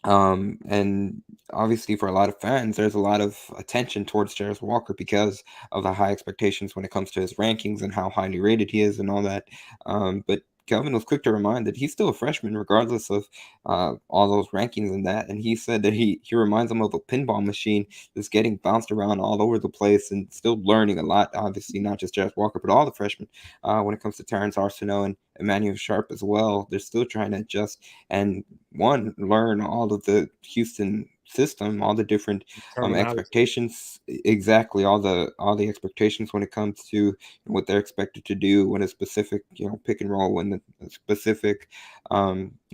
And obviously for a lot of fans, there's a lot of attention towards Jairus Walker because of the high expectations when it comes to his rankings and how highly rated he is and all that. But Kelvin was quick to remind that he's still a freshman, regardless of all those rankings and that. And he said that he reminds him of a pinball machine that's getting bounced around all over the place and still learning a lot. Obviously, not just Jairus Walker, but all the freshmen. When it comes to Terrence Arsenault and Emmanuel Sharp as well, they're still trying to adjust and learn all of the Houston system, all the different expectations, exactly all the expectations when it comes to what they're expected to do when a specific pick and roll, when the specific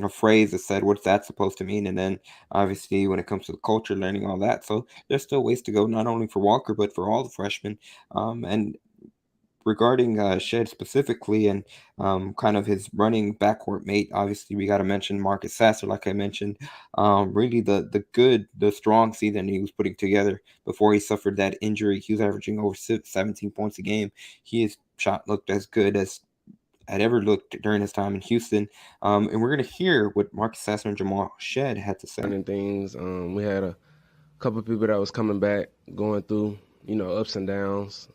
phrase is said, what's that supposed to mean, and then obviously when it comes to the culture, learning all that. So there's still ways to go, not only for Walker but for all the freshmen. And regarding Shead specifically and kind of his running backcourt mate, obviously we got to mention Marcus Sasser, like I mentioned. Really the strong season he was putting together before he suffered that injury. He was averaging over 17 points a game. His shot looked as good as had ever looked during his time in Houston. And we're going to hear what Marcus Sasser and Jamal Shead had to say. Things. We had a couple of people that was coming back, going through, ups and downs.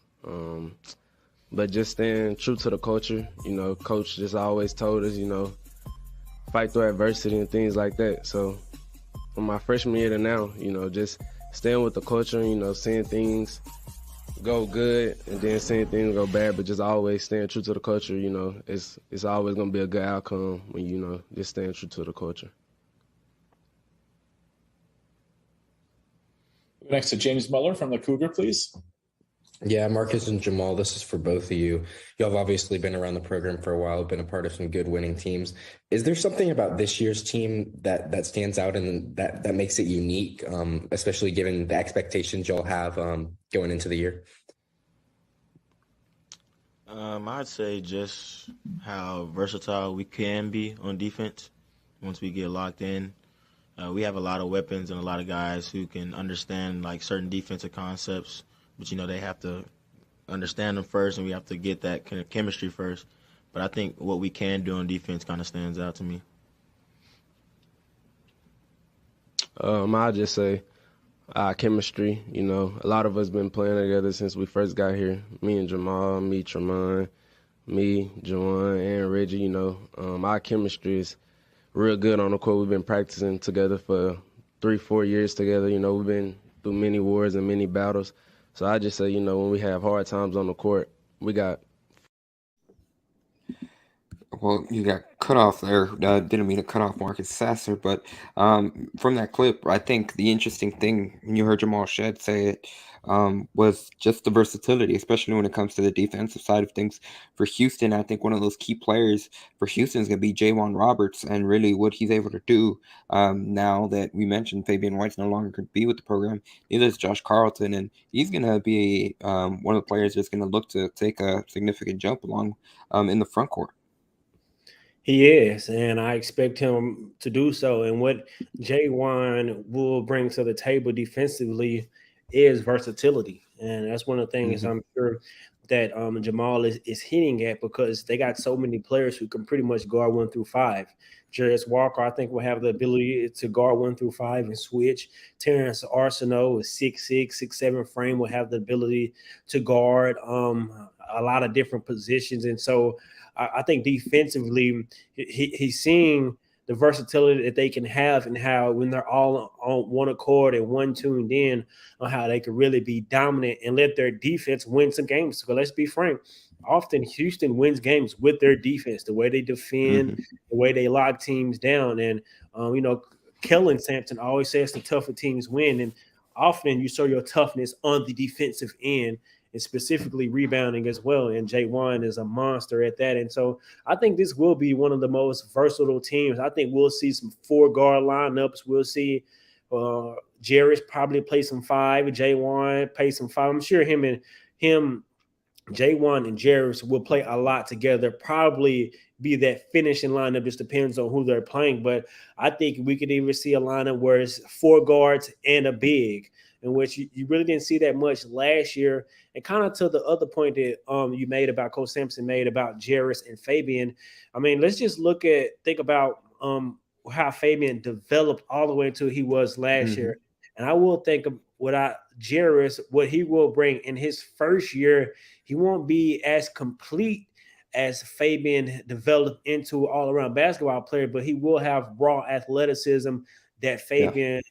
But just staying true to the culture, Coach just always told us, fight through adversity and things like that. So from my freshman year to now, just staying with the culture, seeing things go good and then seeing things go bad, but just always staying true to the culture, it's always going to be a good outcome when, just staying true to the culture. Next to James Muller from the Cougar, please. Yeah, Marcus and Jamal, this is for both of you. Y'all have obviously been around the program for a while, been a part of some good winning teams. Is there something about this year's team that stands out and that makes it unique, especially given the expectations y'all have going into the year? I'd say just how versatile we can be on defense once we get locked in. We have a lot of weapons and a lot of guys who can understand certain defensive concepts. But, they have to understand them first, and we have to get that kind of chemistry first. But I think what we can do on defense kind of stands out to me. I'll just say chemistry. A lot of us been playing together since we first got here. Me and Jamal, me, Tremont, me, Juwan, and Reggie. Our chemistry is real good on the court. We've been practicing together for 3-4 years together. We've been through many wars and many battles. So I just say, when we have hard times on the court, we got. Well, you got cut off there. Didn't mean to cut off Marcus Sasser, but from that clip, I think the interesting thing when you heard Jamal Shead say it was just the versatility, especially when it comes to the defensive side of things. For Houston, I think one of those key players for Houston is going to be Ja'Wan Roberts, and really what he's able to do now that we mentioned Fabian White's no longer going to be with the program. Neither is Josh Carlton, and he's going to be one of the players that's going to look to take a significant jump along in the front court. He is, and I expect him to do so. And what Ja'Wan will bring to the table defensively is versatility. And that's one of the things I'm sure that Jamal is hitting at, because they got so many players who can pretty much guard 1 through 5. Jairus Walker, I think, will have the ability to guard 1 through 5 and switch. Terrence Arsenault is 6'6", 6'7" frame, will have the ability to guard a lot of different positions. And so I think defensively, he's seeing the versatility that they can have, and how when they're all on one accord and one tuned in, on how they can really be dominant and let their defense win some games. So let's be frank, often Houston wins games with their defense, the way they defend, the way they lock teams down. And, Kellen Sampson always says the tougher teams win. And often you show your toughness on the defensive end, and specifically rebounding as well. And Ja'Wan is a monster at that. And so I think this will be one of the most versatile teams. I think we'll see some 4-guard lineups. We'll see Jairus probably play some 5, Ja'Wan play some 5. I'm sure him, Ja'Wan and Jairus will play a lot together, probably be that finishing lineup. Just depends on who they're playing. But I think we could even see a lineup where it's 4 guards and a big, in which you really didn't see that much last year. And kind of to the other point that you made about Coach Sampson made about Jairus and Fabian. I mean, let's just think about how Fabian developed all the way until he was last year. And I will think of Jairus, what he will bring in his first year. He won't be as complete as Fabian developed into all-around basketball player, but he will have raw athleticism that Fabian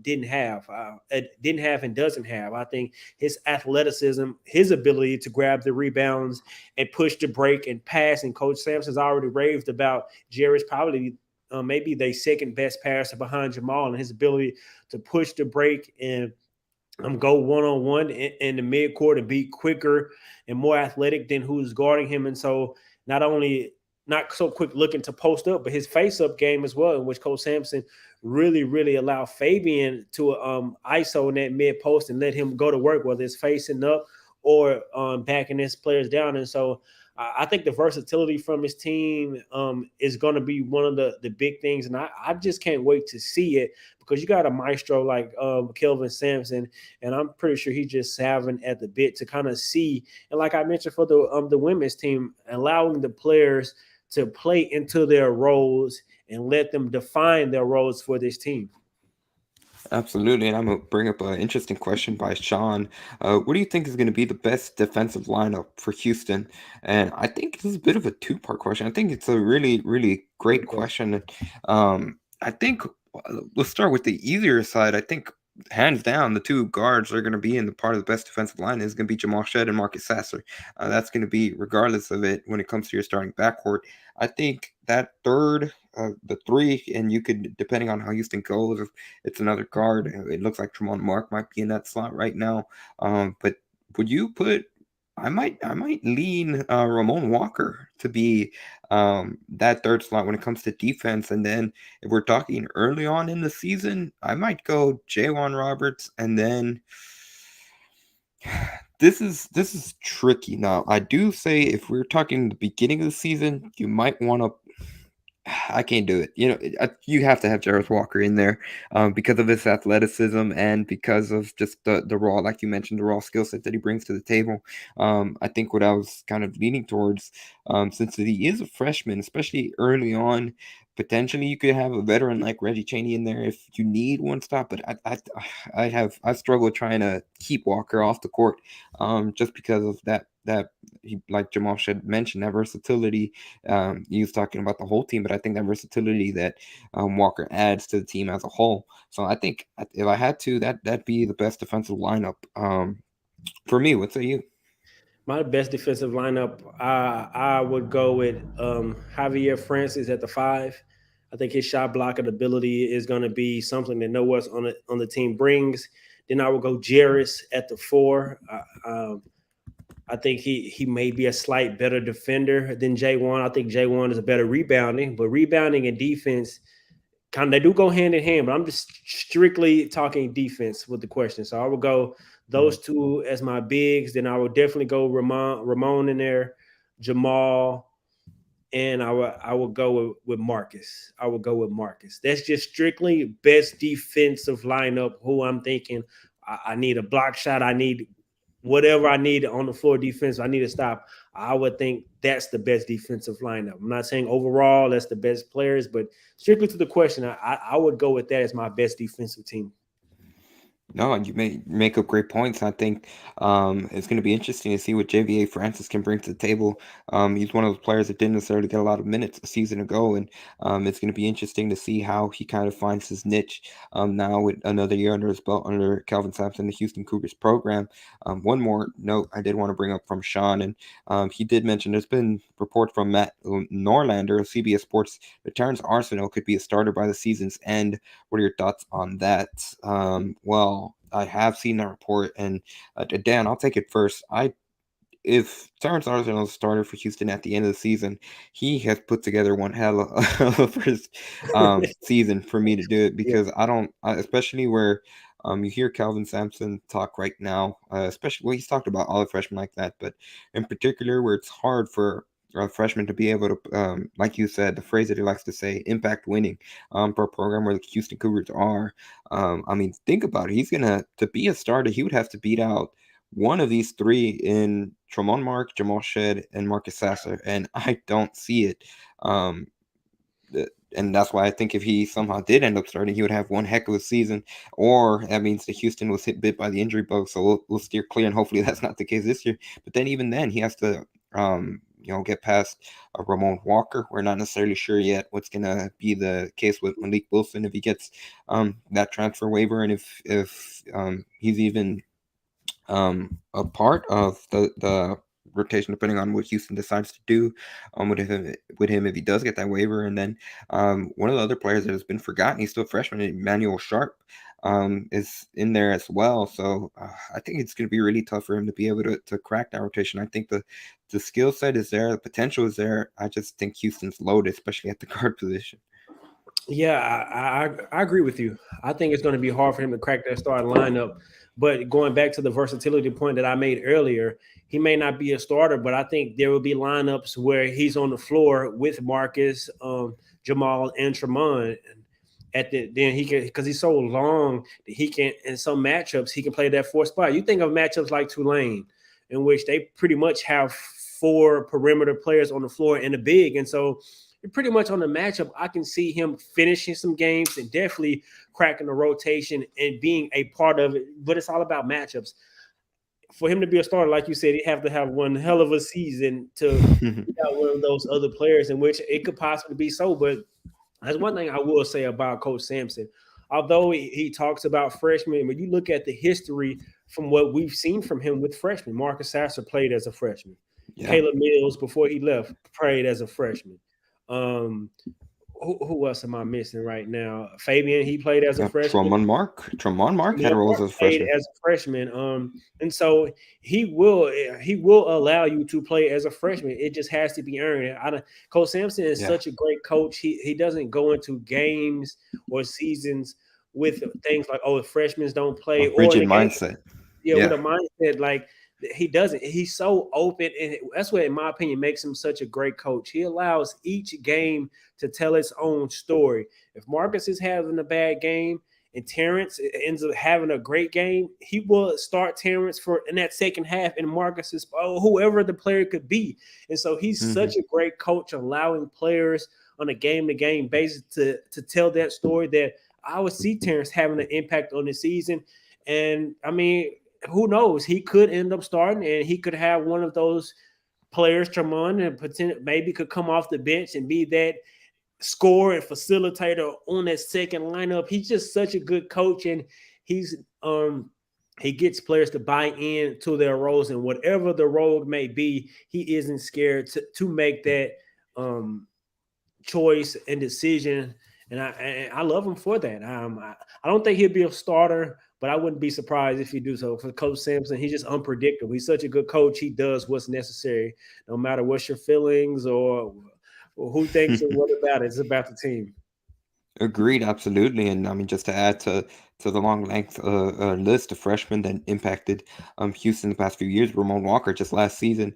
didn't have and doesn't have. I think his athleticism, his ability to grab the rebounds and push the break and pass, and Coach Sampson's already raved about Jairus, probably maybe the second best passer behind Jamal, and his ability to push the break and go one-on-one in the midcourt and be quicker and more athletic than who's guarding him. And so not so quick looking to post up, but his face-up game as well, in which Coach Sampson really, really allowed Fabian to ISO in that mid-post and let him go to work, whether it's facing up or backing his players down. And so I think the versatility from his team is going to be one of the big things. And I just can't wait to see it, because you got a maestro like Kelvin Sampson, and I'm pretty sure he's just saving at the bit to kind of see. And like I mentioned for the women's team, allowing the players to play into their roles and let them define their roles for this team. Absolutely, and I'm going to bring up an interesting question by Sean. What do you think is going to be the best defensive lineup for Houston? And I think this is a bit of a two-part question. I think it's a really, really great question. I think let's start with the easier side. I think hands down, the 2 guards are going to be in the part of the best defensive line is going to be Jamal Shead and Marcus Sasser. That's going to be regardless of it when it comes to your starting backcourt. I think that third, the 3, and you could, depending on how Houston goes, if it's another guard, it looks like Tremont Mark might be in that slot right now. But would you put? I might lean Ramon Walker to be that third slot when it comes to defense. And then if we're talking early on in the season, I might go Ja'Wan Roberts. And then this is tricky. Now, I do say if we're talking the beginning of the season, you might want to. I can't do it. You have to have Jairus Walker in there because of his athleticism and because of just the raw, like you mentioned, the raw skill set that he brings to the table. I think what I was kind of leaning towards, since he is a freshman, especially early on, potentially you could have a veteran like Reggie Chaney in there if you need one stop. But I struggle trying to keep Walker off the court just because of that he, like Jamal Shead mentioned, that versatility. He was talking about the whole team, but I think that versatility that Walker adds to the team as a whole. So I think if I had to, that'd be the best defensive lineup for me. What say you? My best defensive lineup, I would go with Javier Francis at the 5. I think his shot blocking ability is going to be something that no one on the team brings. Then I would go Jarace at the 4. I think he may be a slight better defender than J1. I think J1 is a better rebounding, but rebounding and defense they do go hand in hand. But I'm just strictly talking defense with the question. So I would go those two as my bigs. Then I would definitely go Ramon in there, Jamal, and I would go with Marcus. I would go with Marcus. That's just strictly best defensive lineup. Who I'm thinking I need a block shot. I need whatever I need on the floor defense. I need to stop. I would think that's the best defensive lineup. I'm not saying overall that's the best players, but strictly to the question, I would go with that as my best defensive team. No, and you make up great points. I think it's going to be interesting to see what JVA Francis can bring to the table. He's one of those players that didn't necessarily get a lot of minutes a season ago, and it's going to be interesting to see how he kind of finds his niche now with another year under his belt under Kelvin Sampson, the Houston Cougars program. One more note I did want to bring up from Sean, and he did mention there's been report from Matt Norlander of CBS Sports that Terrence Arsenault could be a starter by the season's end. What are your thoughts on that? Well, I have seen that report, and Dan, I'll take it first. If Terrence Arsenault is a starter for Houston at the end of the season, he has put together one hell of a first season for me to do it, because especially where you hear Kelvin Sampson talk right now, especially he's talked about all the freshmen like that, but in particular where it's hard for a freshman to be able to, like you said, the phrase that he likes to say, impact winning for a program where the Houston Cougars are. I mean, think about it. He's to be a starter, he would have to beat out one of these three in Tremont Mark, Jamal Shead, and Marcus Sasser, and I don't see it. And that's why I think if he somehow did end up starting, he would have one heck of a season, or that means that Houston was bit by the injury bug. So we'll steer clear, and hopefully that's not the case this year. But then even then, he has to get past Ramon Walker. We're not necessarily sure yet what's going to be the case with Malik Wilson if he gets that transfer waiver, and if he's even a part of the rotation, depending on what Houston decides to do with him if he does get that waiver. And then one of the other players that has been forgotten, he's still a freshman, Emmanuel Sharp, is in there as well. So I think it's going to be really tough for him to be able to crack that rotation. I think the skill set is there, the potential is there. I just think Houston's loaded, especially at the guard position. Yeah, I agree with you. I think it's going to be hard for him to crack that starting lineup. But going back to the versatility point that I made earlier, he may not be a starter, but I think there will be lineups where he's on the floor with Marcus, Jamal, and Tremont. Then he can, because he's so long, he can, in some matchups, he can play that 4th spot. You think of matchups like Tulane, in which they pretty much have 4 perimeter players on the floor and a big. And so pretty much on the matchup, I can see him finishing some games and definitely cracking the rotation and being a part of it. But it's all about matchups. For him to be a starter, like you said, he have to have one hell of a season to beat out one of those other players, in which it could possibly be so. But that's one thing I will say about Coach Sampson. Although he talks about freshmen, when you look at the history from what we've seen from him with freshmen, Marcus Sasser played as a freshman. Yeah. Caleb Mills, before he left, played as a freshman. Who else am I missing right now? Fabian, he played as a freshman. Tremont Mark had roles as a freshman. And so he will allow you to play as a freshman. It just has to be earned. Coach Sampson is such a great coach. He doesn't go into games or seasons with things like, the freshmen don't play. Rigid mindset. With a mindset like he doesn't. He's so open, and that's what, in my opinion, makes him such a great coach. He allows each game to tell its own story. If Marcus is having a bad game and Terrence ends up having a great game, he will start Terrence in that second half, and Marcus is whoever the player could be. And so he's such a great coach, allowing players on a game-to-game basis to tell that story that I would see Terrence having an impact on the season. And I mean, who knows? He could end up starting, and he could have one of those players, Tremont, and maybe could come off the bench and be that scorer and facilitator on that second lineup. He's just such a good coach, and he's he gets players to buy in to their roles, and whatever the role may be, he isn't scared to make that choice and decision. And I love him for that. I don't think he'll be a starter, but I wouldn't be surprised if he do so. For Coach Sampson, he's just unpredictable. He's such a good coach. He does what's necessary, no matter what's your feelings or who thinks or what about it. It's about the team. Agreed, absolutely. And I mean, just to add to the long length list of freshmen that impacted Houston the past few years, Ramon Walker just last season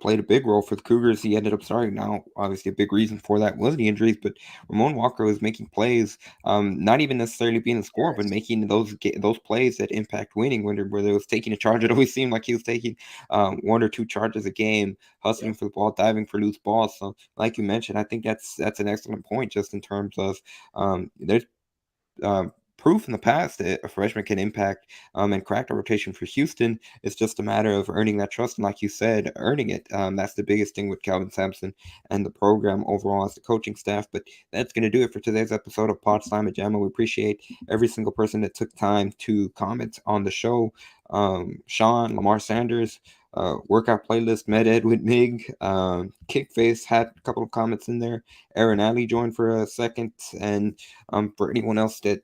played a big role for the Cougars. He ended up starting. Now, obviously, a big reason for that was the injuries, but Ramon Walker was making plays, not even necessarily being a scorer, but making those plays that impact winning. Where it was taking a charge, it always seemed like he was taking 1 or 2 charges a game, hustling for the ball, diving for loose balls. So, like you mentioned, I think that's an excellent point, just in terms of there's proof in the past that a freshman can impact and crack the rotation for Houston. It's just a matter of earning that trust, and like you said, earning it. That's the biggest thing with Calvin Sampson and the program overall as the coaching staff. But that's going to do it for today's episode of Pawd Slama Jama. We appreciate every single person that took time to comment on the show. Sean, Lamar Sanders, workout playlist, MedEd with Mig, Kickface had a couple of comments in there. Aaron Alley joined for a second, and for anyone else that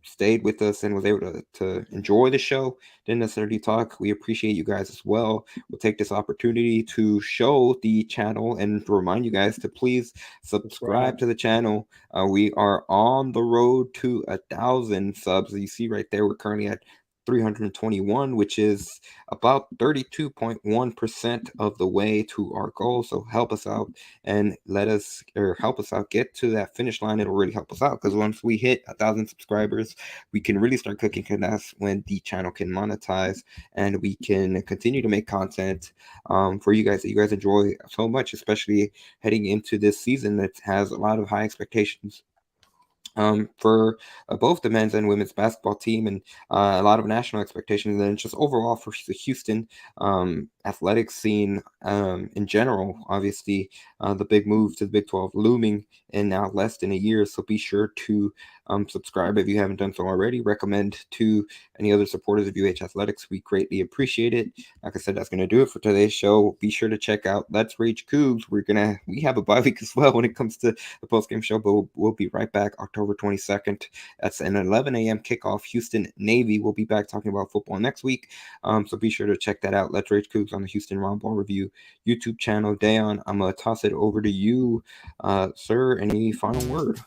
stayed with us and was able to enjoy the show, didn't necessarily talk, we appreciate you guys as well. We'll take this opportunity to show the channel and to remind you guys to please subscribe to the channel. We are on the road to 1,000 subs. You see right there, we're currently at 321, which is about 32.1% of the way to our goal. So help us out and help us out get to that finish line. It'll really help us out, because once we hit 1,000 subscribers, we can really start cooking, and that's when the channel can monetize and we can continue to make content for you guys that you guys enjoy so much, especially heading into this season that has a lot of high expectations for both the men's and women's basketball team, and a lot of national expectations, and just overall for the Houston athletics scene in general. Obviously, the big move to the Big 12 looming in now less than a year, so be sure to subscribe if you haven't done so already. Recommend to any other supporters of UH Athletics. We greatly appreciate it. Like I said, that's going to do it for today's show. Be sure to check out Let's Rage Cougs. We have a bye week as well when it comes to the post-game show, but we'll be right back October 22nd. That's an 11 a.m. kickoff. Houston Navy. We'll be back talking about football next week, so be sure to check that out. Let's Rage Cougs on the Houston Round Ball Review YouTube channel. Da'Yon, I'm going to toss it over to you, sir. Any final word?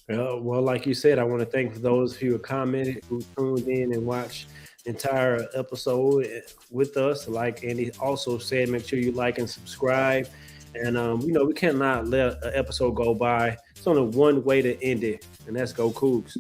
Well, like you said, I want to thank those of you who commented, who tuned in and watched the entire episode with us. Like Andy also said, make sure you like and subscribe. And, we cannot let an episode go by. It's only one way to end it, and that's go Cougs.